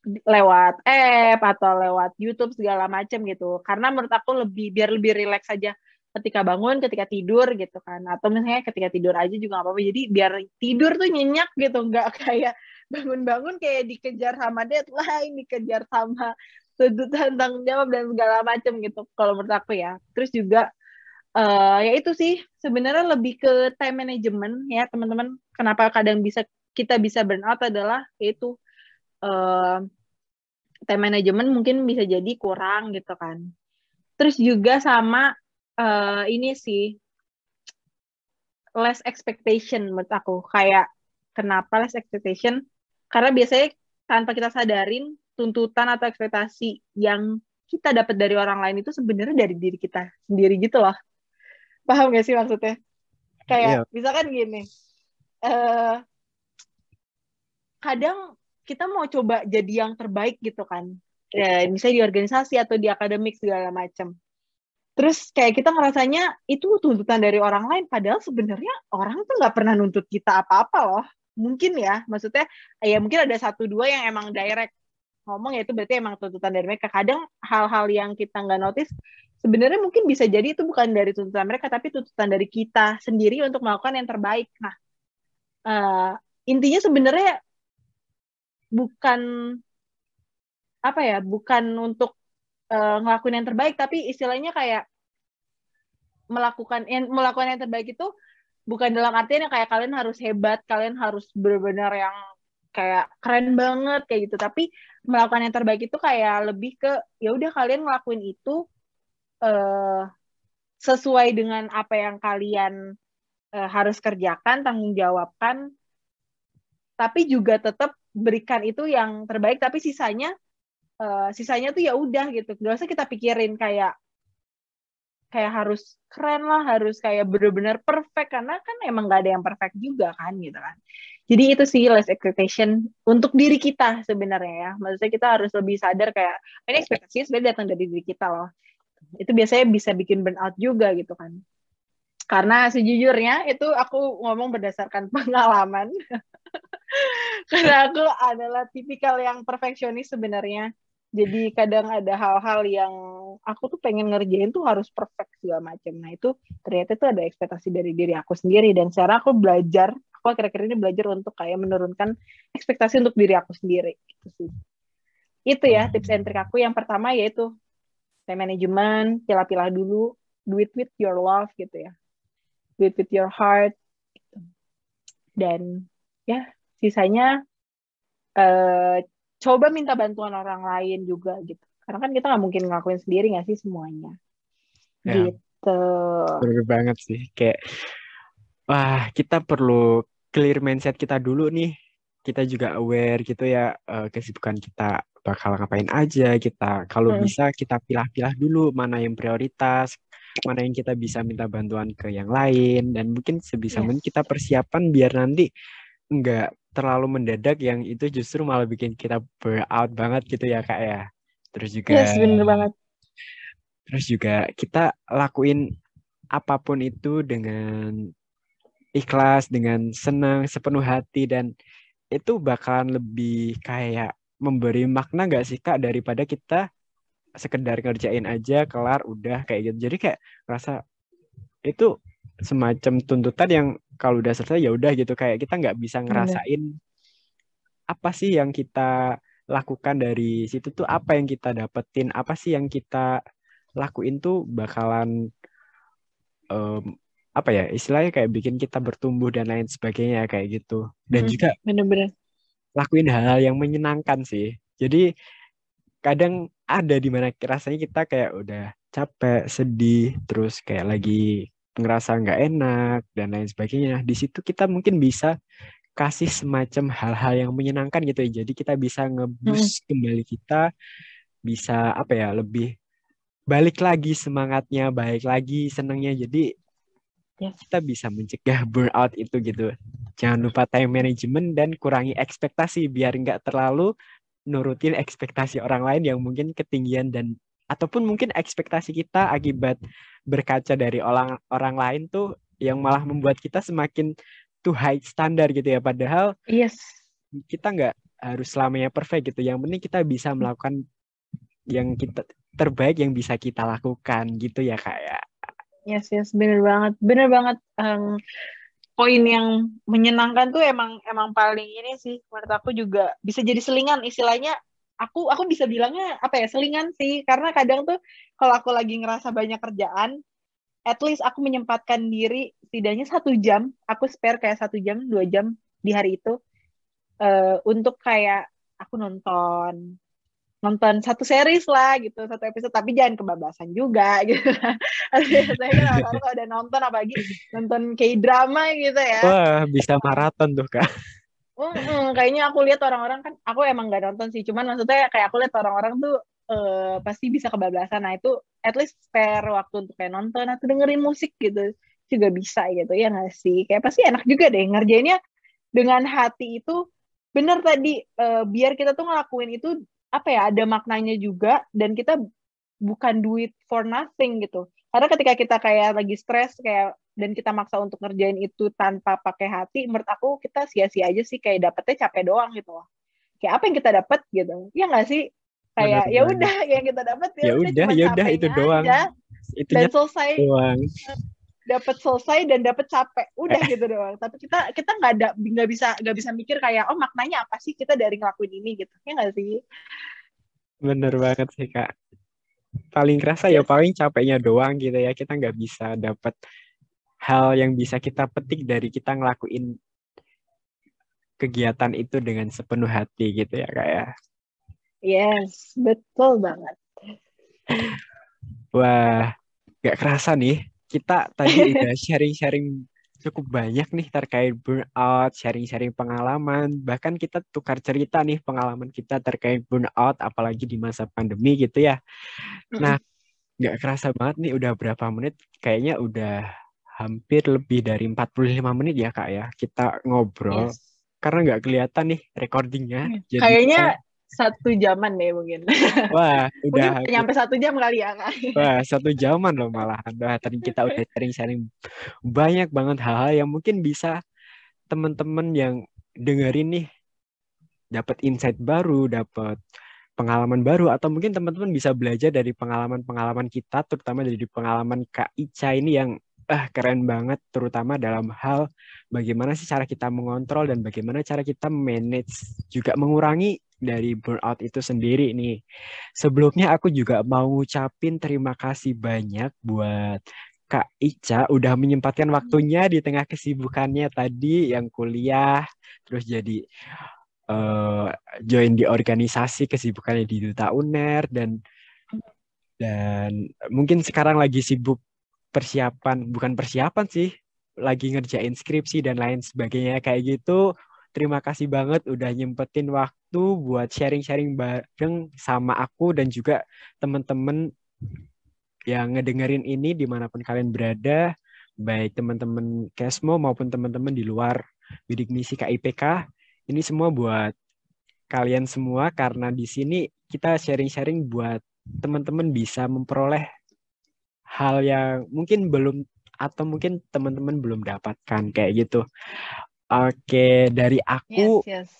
lewat app atau lewat YouTube segala macam gitu. Karena menurut aku biar lebih rileks aja ketika bangun, ketika tidur gitu kan. Atau misalnya ketika tidur aja juga nggak apa-apa. Jadi biar tidur tuh nyenyak gitu, nggak kayak bangun-bangun kayak dikejar sama deadline, dikejar sama tuntutan tanggung jawab dan segala macam gitu. Kalau menurut aku ya. Terus juga ya itu sih sebenarnya lebih ke time management ya teman-teman. Kenapa kadang kita bisa burnout adalah yaitu time management mungkin bisa jadi kurang gitu kan. Terus juga sama ini sih less expectation menurut aku. Kayak kenapa less expectation? Karena biasanya tanpa kita sadarin tuntutan atau ekspektasi yang kita dapat dari orang lain itu sebenarnya dari diri kita sendiri gitu loh. Paham gak sih maksudnya? Kayak misalkan gini, kadang kita mau coba jadi yang terbaik gitu kan, ya, misalnya di organisasi atau di akademik segala macam. Terus kayak kita ngerasanya itu tuntutan dari orang lain, padahal sebenarnya orang tuh nggak pernah nuntut kita apa-apa loh. Mungkin ya, maksudnya ya mungkin ada 1-2 yang emang direct ngomong, ya itu berarti emang tuntutan dari mereka. Kadang hal-hal yang kita nggak notice sebenarnya mungkin bisa jadi itu bukan dari tuntutan mereka, tapi tuntutan dari kita sendiri untuk melakukan yang terbaik. Nah, intinya sebenarnya bukan apa ya, bukan untuk ngelakuin yang terbaik, tapi istilahnya kayak melakukan yang terbaik itu bukan dalam artian yang kayak kalian harus hebat, kalian harus benar-benar yang kayak keren banget kayak gitu, tapi melakukan yang terbaik itu kayak lebih ke ya udah kalian ngelakuin itu sesuai dengan apa yang kalian harus kerjakan, tanggung jawabkan, tapi juga tetap berikan itu yang terbaik, tapi sisanya tuh ya udah gitu, gak usah kita pikirin kayak harus keren lah, harus kayak bener-bener perfect, karena kan emang gak ada yang perfect juga kan gitu kan. Jadi itu sih less expectation untuk diri kita sebenarnya ya, maksudnya kita harus lebih sadar kayak ini ekspektasinya sebenarnya datang dari diri kita loh. Itu biasanya bisa bikin burnout juga gitu kan. Karena sejujurnya itu aku ngomong berdasarkan pengalaman. Karena aku adalah tipikal yang perfeksionis sebenarnya. Jadi kadang ada hal-hal yang aku tuh pengen ngerjain tuh harus perfect segala macam. Nah itu ternyata tuh ada ekspektasi dari diri aku sendiri. Dan sekarang aku akhir-akhir ini belajar untuk kayak menurunkan ekspektasi untuk diri aku sendiri. Gitu sih. Itu ya tips and trick aku. Yang pertama yaitu time management, pilah-pilah dulu, do it with your love gitu ya. Do it with your heart. Gitu. Dan ya sisanya coba minta bantuan orang lain juga gitu. Karena kan kita nggak mungkin ngelakuin sendiri nggak sih semuanya. Ya, Gitu. bener banget sih. Kayak, wah, kita perlu clear mindset kita dulu nih. Kita juga aware gitu ya, kesibukan kita bakal ngapain aja kita. Kalau Mm. bisa kita pilah-pilah dulu mana yang prioritas, mana yang kita bisa minta bantuan ke yang lain, dan mungkin sebisa Yes. mungkin kita persiapan biar nanti nggak terlalu mendadak yang itu justru malah bikin kita burnout banget gitu ya Kak ya. Terus juga Yes, bener banget. terus juga kita lakuin apapun itu dengan ikhlas, dengan senang, sepenuh hati, dan itu bakalan lebih kayak memberi makna nggak sih Kak daripada kita sekedar ngerjain aja kelar udah kayak gitu. Jadi kayak rasa itu semacam tuntutan yang kalau udah selesai ya udah gitu, kayak kita nggak bisa Bener. ngerasain apa sih yang kita lakukan dari situ tuh, apa yang kita dapetin, apa sih yang kita lakuin tuh bakalan em, apa ya istilahnya kayak bikin kita bertumbuh dan lain sebagainya kayak gitu. Dan Mm. juga Bener-bener. lakuin hal-hal yang menyenangkan sih. Jadi kadang ada di mana rasanya kita kayak udah capek, sedih, terus kayak lagi ngerasa nggak enak dan lain sebagainya. Di situ kita mungkin bisa kasih semacam hal-hal yang menyenangkan gitu ya. Jadi kita bisa Mm. nge-boost kembali kita, bisa apa ya lebih balik lagi semangatnya, balik lagi senangnya. Jadi Yes. kita bisa mencegah burnout itu gitu. Jangan lupa time management dan kurangi ekspektasi biar nggak terlalu nurutin ekspektasi orang lain yang mungkin ketinggian, dan ataupun mungkin ekspektasi kita akibat berkaca dari orang orang lain tuh yang malah membuat kita semakin too high standar gitu ya. Padahal Yes. kita nggak harus selamanya perfect gitu. Yang penting kita bisa melakukan yang kita terbaik yang bisa kita lakukan gitu ya Kak ya. Yes, yes, bener banget. Bener banget. Poin yang menyenangkan tuh emang emang paling ini sih menurut aku juga bisa jadi selingan istilahnya. Aku bisa bilangnya apa ya, selingan sih, karena kadang tuh kalau aku lagi ngerasa banyak kerjaan, at least aku menyempatkan diri setidaknya 1 jam, aku spare kayak 1 jam 2 jam di hari itu, untuk kayak aku nonton nonton satu series lah gitu, satu episode, tapi jangan kebablasan juga gitu. Biasanya kan orang-orang kalau udah nonton, apalagi nonton K-drama gitu ya. Wah, bisa maraton tuh Kak. Kayaknya aku lihat orang-orang kan, aku emang nggak nonton sih, cuman maksudnya kayak aku lihat orang-orang tuh pasti bisa kebablasan. Nah itu at least spare waktu untuk kayak nonton atau dengerin musik gitu juga bisa gitu ya nggak sih? Kayak pasti enak juga deh ngerjainnya dengan hati itu. Bener tadi, biar kita tuh ngelakuin itu apa ya, ada maknanya juga, dan kita bukan do it for nothing gitu. Karena ketika kita kayak lagi stres kayak dan kita maksa untuk ngerjain itu tanpa pakai hati, menurut aku kita sia-sia aja sih, kayak dapetnya capek doang gitu loh. Kayak apa yang kita dapat gitu. Ya nggak sih? Bener Kayak ya banget. udah yang kita dapat ya udah cuma Ya udah itu capeknya doang. aja, dan Itunya selesai, doang. dapat selesai dan dapat capek. Udah gitu doang. Tapi kita nggak bisa mikir kayak oh maknanya apa sih kita dari ngelakuin ini gitu. Ya nggak sih? Bener banget sih Kak. Paling kerasa ya Yes. paling capeknya doang gitu ya. Kita nggak bisa dapat hal yang bisa kita petik dari kita ngelakuin kegiatan itu dengan sepenuh hati gitu ya Kak ya. Yes, betul banget. Wah, nggak kerasa nih. Kita tadi udah sharing-sharing cukup banyak nih terkait burnout, sharing-sharing pengalaman. Bahkan kita tukar cerita nih pengalaman kita terkait burnout, apalagi di masa pandemi gitu ya. Nah, nggak kerasa banget nih udah berapa menit. Kayaknya udah hampir lebih dari 45 menit ya Kak ya. Kita ngobrol. Yes. Karena nggak kelihatan nih recordingnya. Jadi kita, Kayaknya 1 jaman deh mungkin. wah udah Mungkin hampir, nyampe 1 jam kali ya, Kak. wah 1 jaman loh malahan. Wah, tadi kita udah sharing-sharing banyak banget hal-hal yang mungkin bisa teman-teman yang dengerin nih dapat insight baru, dapat pengalaman baru, atau mungkin teman-teman bisa belajar dari pengalaman-pengalaman kita, terutama dari pengalaman Kak Ica ini yang keren banget, terutama dalam hal bagaimana sih cara kita mengontrol dan bagaimana cara kita manage juga mengurangi dari burnout itu sendiri nih. Sebelumnya aku juga mau ngucapin terima kasih banyak buat Kak Ica udah menyempatkan waktunya di tengah kesibukannya tadi yang kuliah, terus jadi eh, join di organisasi kesibukannya di Duta UNER, dan mungkin sekarang lagi sibuk persiapan, bukan persiapan sih, lagi ngerjain skripsi dan lain sebagainya kayak gitu. Terima kasih banget udah nyempetin waktu waktu buat sharing-sharing bareng sama aku dan juga teman-teman yang ngedengerin ini dimanapun kalian berada, baik teman-teman Kesmo maupun teman-teman di luar bidik misi KIPK. Ini semua buat kalian semua karena di sini kita sharing-sharing buat teman-teman bisa memperoleh hal yang mungkin belum atau mungkin teman-teman belum dapatkan kayak gitu. Oke, dari aku Yes.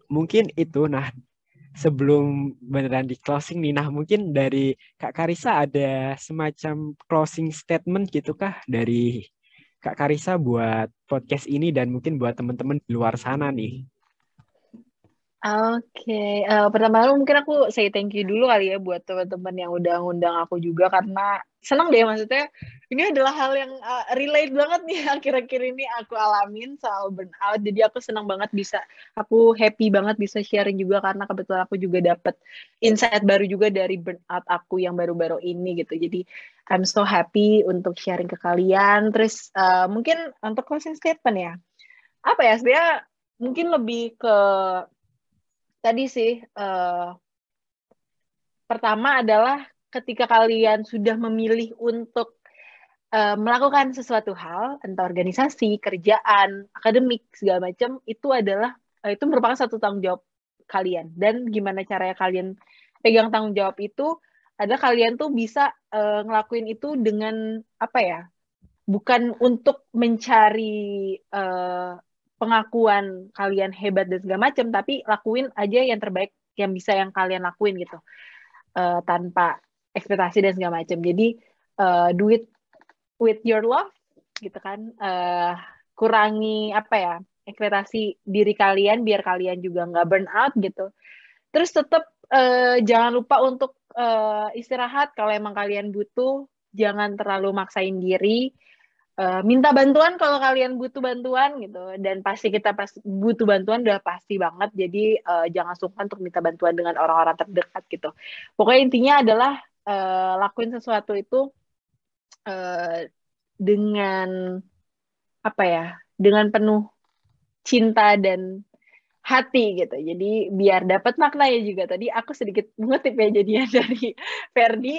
mungkin itu. Nah, sebelum beneran di closing nih, nah mungkin dari Kak Karisa ada semacam closing statement gitu kah dari Kak Karisa buat podcast ini dan mungkin buat teman-teman di luar sana nih. Oke, pertama mungkin aku say thank you dulu kali ya buat teman-teman yang udah ngundang aku juga karena senang deh, maksudnya ini adalah hal yang relate banget nih akhir-akhir ini aku alamin soal burnout. Jadi aku happy banget bisa sharing juga karena kebetulan aku juga dapet insight baru juga dari burnout aku yang baru-baru ini gitu. Jadi I'm so happy untuk sharing ke kalian. Terus mungkin untuk closing statement ya, apa ya sebenarnya mungkin lebih ke tadi sih, pertama adalah ketika kalian sudah memilih untuk melakukan sesuatu hal, entah organisasi, kerjaan, akademik, segala macam, itu merupakan satu tanggung jawab kalian. Dan gimana caranya kalian pegang tanggung jawab itu, adalah kalian tuh bisa ngelakuin itu dengan apa ya? Bukan untuk mencari pengakuan kalian hebat dan segala macam, tapi lakuin aja yang terbaik yang bisa yang kalian lakuin gitu, tanpa ekspektasi dan segala macam. Jadi do it with your love gitu kan, kurangi apa ya ekspektasi diri kalian biar kalian juga nggak burn out gitu. Terus tetap jangan lupa untuk istirahat kalau emang kalian butuh, jangan terlalu maksain diri. Minta bantuan kalau kalian butuh bantuan gitu, dan pasti kita pas butuh bantuan udah pasti banget, jadi jangan sungkan untuk minta bantuan dengan orang-orang terdekat gitu. Pokoknya intinya adalah lakuin sesuatu itu dengan apa ya, dengan penuh cinta dan hati gitu. Jadi biar dapat maknanya juga. Tadi aku sedikit mengutip ya jadinya dari Ferdi.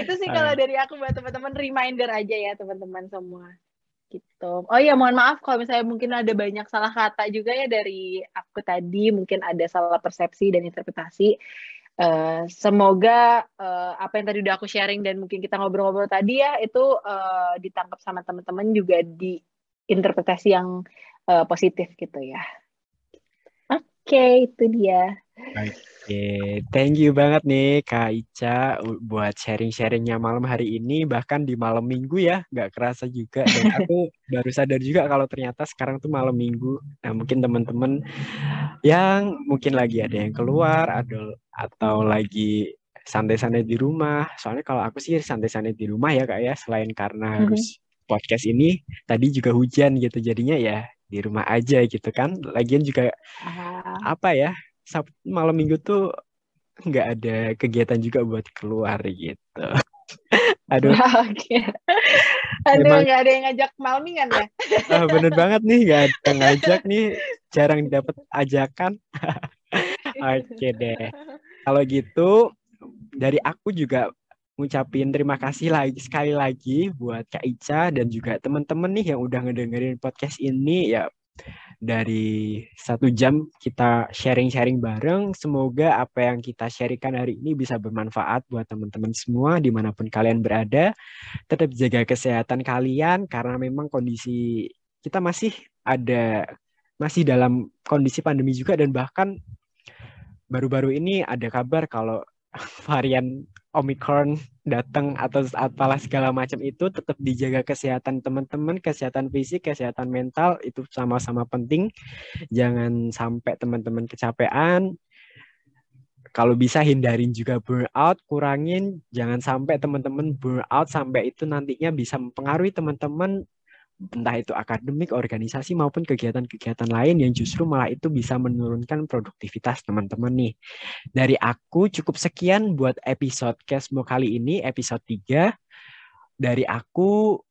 Itu sih kalau dari aku buat teman-teman, reminder aja ya teman-teman semua. Gitu. Oh iya, mohon maaf kalau misalnya mungkin ada banyak salah kata juga ya dari aku tadi, mungkin ada salah persepsi dan interpretasi. Semoga apa yang tadi udah aku sharing dan mungkin kita ngobrol-ngobrol tadi ya, itu ditangkap sama teman-teman juga di interpretasi yang positif gitu ya. Oke, itu dia. Oke, thank you banget nih Kak Ica buat sharing-sharingnya malam hari ini, bahkan di malam minggu ya, nggak kerasa juga. Dan aku baru sadar juga kalau ternyata sekarang tuh malam minggu. Nah mungkin teman-teman yang mungkin lagi ada yang keluar, atau lagi santai-santai di rumah. Soalnya kalau aku sih santai-santai di rumah ya Kak ya, selain karena harus podcast ini, tadi juga hujan gitu, jadinya ya di rumah aja gitu kan. Lagian juga apa ya, malam minggu tuh nggak ada kegiatan juga buat keluar gitu. Aduh, Oke. Aduh, memang nggak ada yang ngajak malmingan ya? bener banget nih, nggak ada yang ngajak nih, jarang dapet ajakan. Oke deh. Kalau gitu, dari aku juga ngucapin terima kasih lagi sekali lagi buat Kak Ica dan juga teman-teman nih yang udah ngedengerin podcast ini ya. Dari 1 jam kita sharing-sharing bareng. Semoga apa yang kita sharingkan hari ini bisa bermanfaat buat teman-teman semua dimanapun kalian berada. Tetap jaga kesehatan kalian karena memang kondisi kita masih dalam kondisi pandemi juga, dan bahkan baru-baru ini ada kabar kalau varian Omicron datang atau apalah segala macam itu. Tetap dijaga kesehatan teman-teman, kesehatan fisik, kesehatan mental itu sama-sama penting. Jangan sampai teman-teman kecapean. Kalau bisa hindarin juga burnout, kurangin. Jangan sampai teman-teman burnout sampai itu nantinya bisa mempengaruhi teman-teman, entah itu akademik, organisasi, maupun kegiatan-kegiatan lain yang justru malah itu bisa menurunkan produktivitas teman-teman nih. Dari aku cukup sekian buat episode Kesmo kali ini, episode 3. Dari aku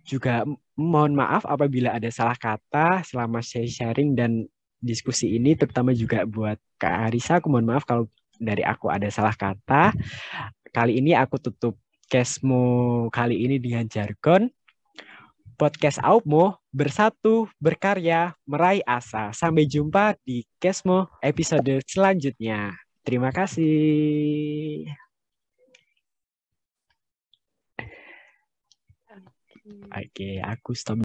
juga mohon maaf apabila ada salah kata selama saya sharing dan diskusi ini, terutama juga buat Kak Arisa. Aku mohon maaf kalau dari aku ada salah kata. Kali ini aku tutup Kesmo kali ini dengan jargon podcast Aupmo bersatu, berkarya, meraih asa. Sampai jumpa di Kesmo episode selanjutnya. Terima kasih. Oke, aku stop.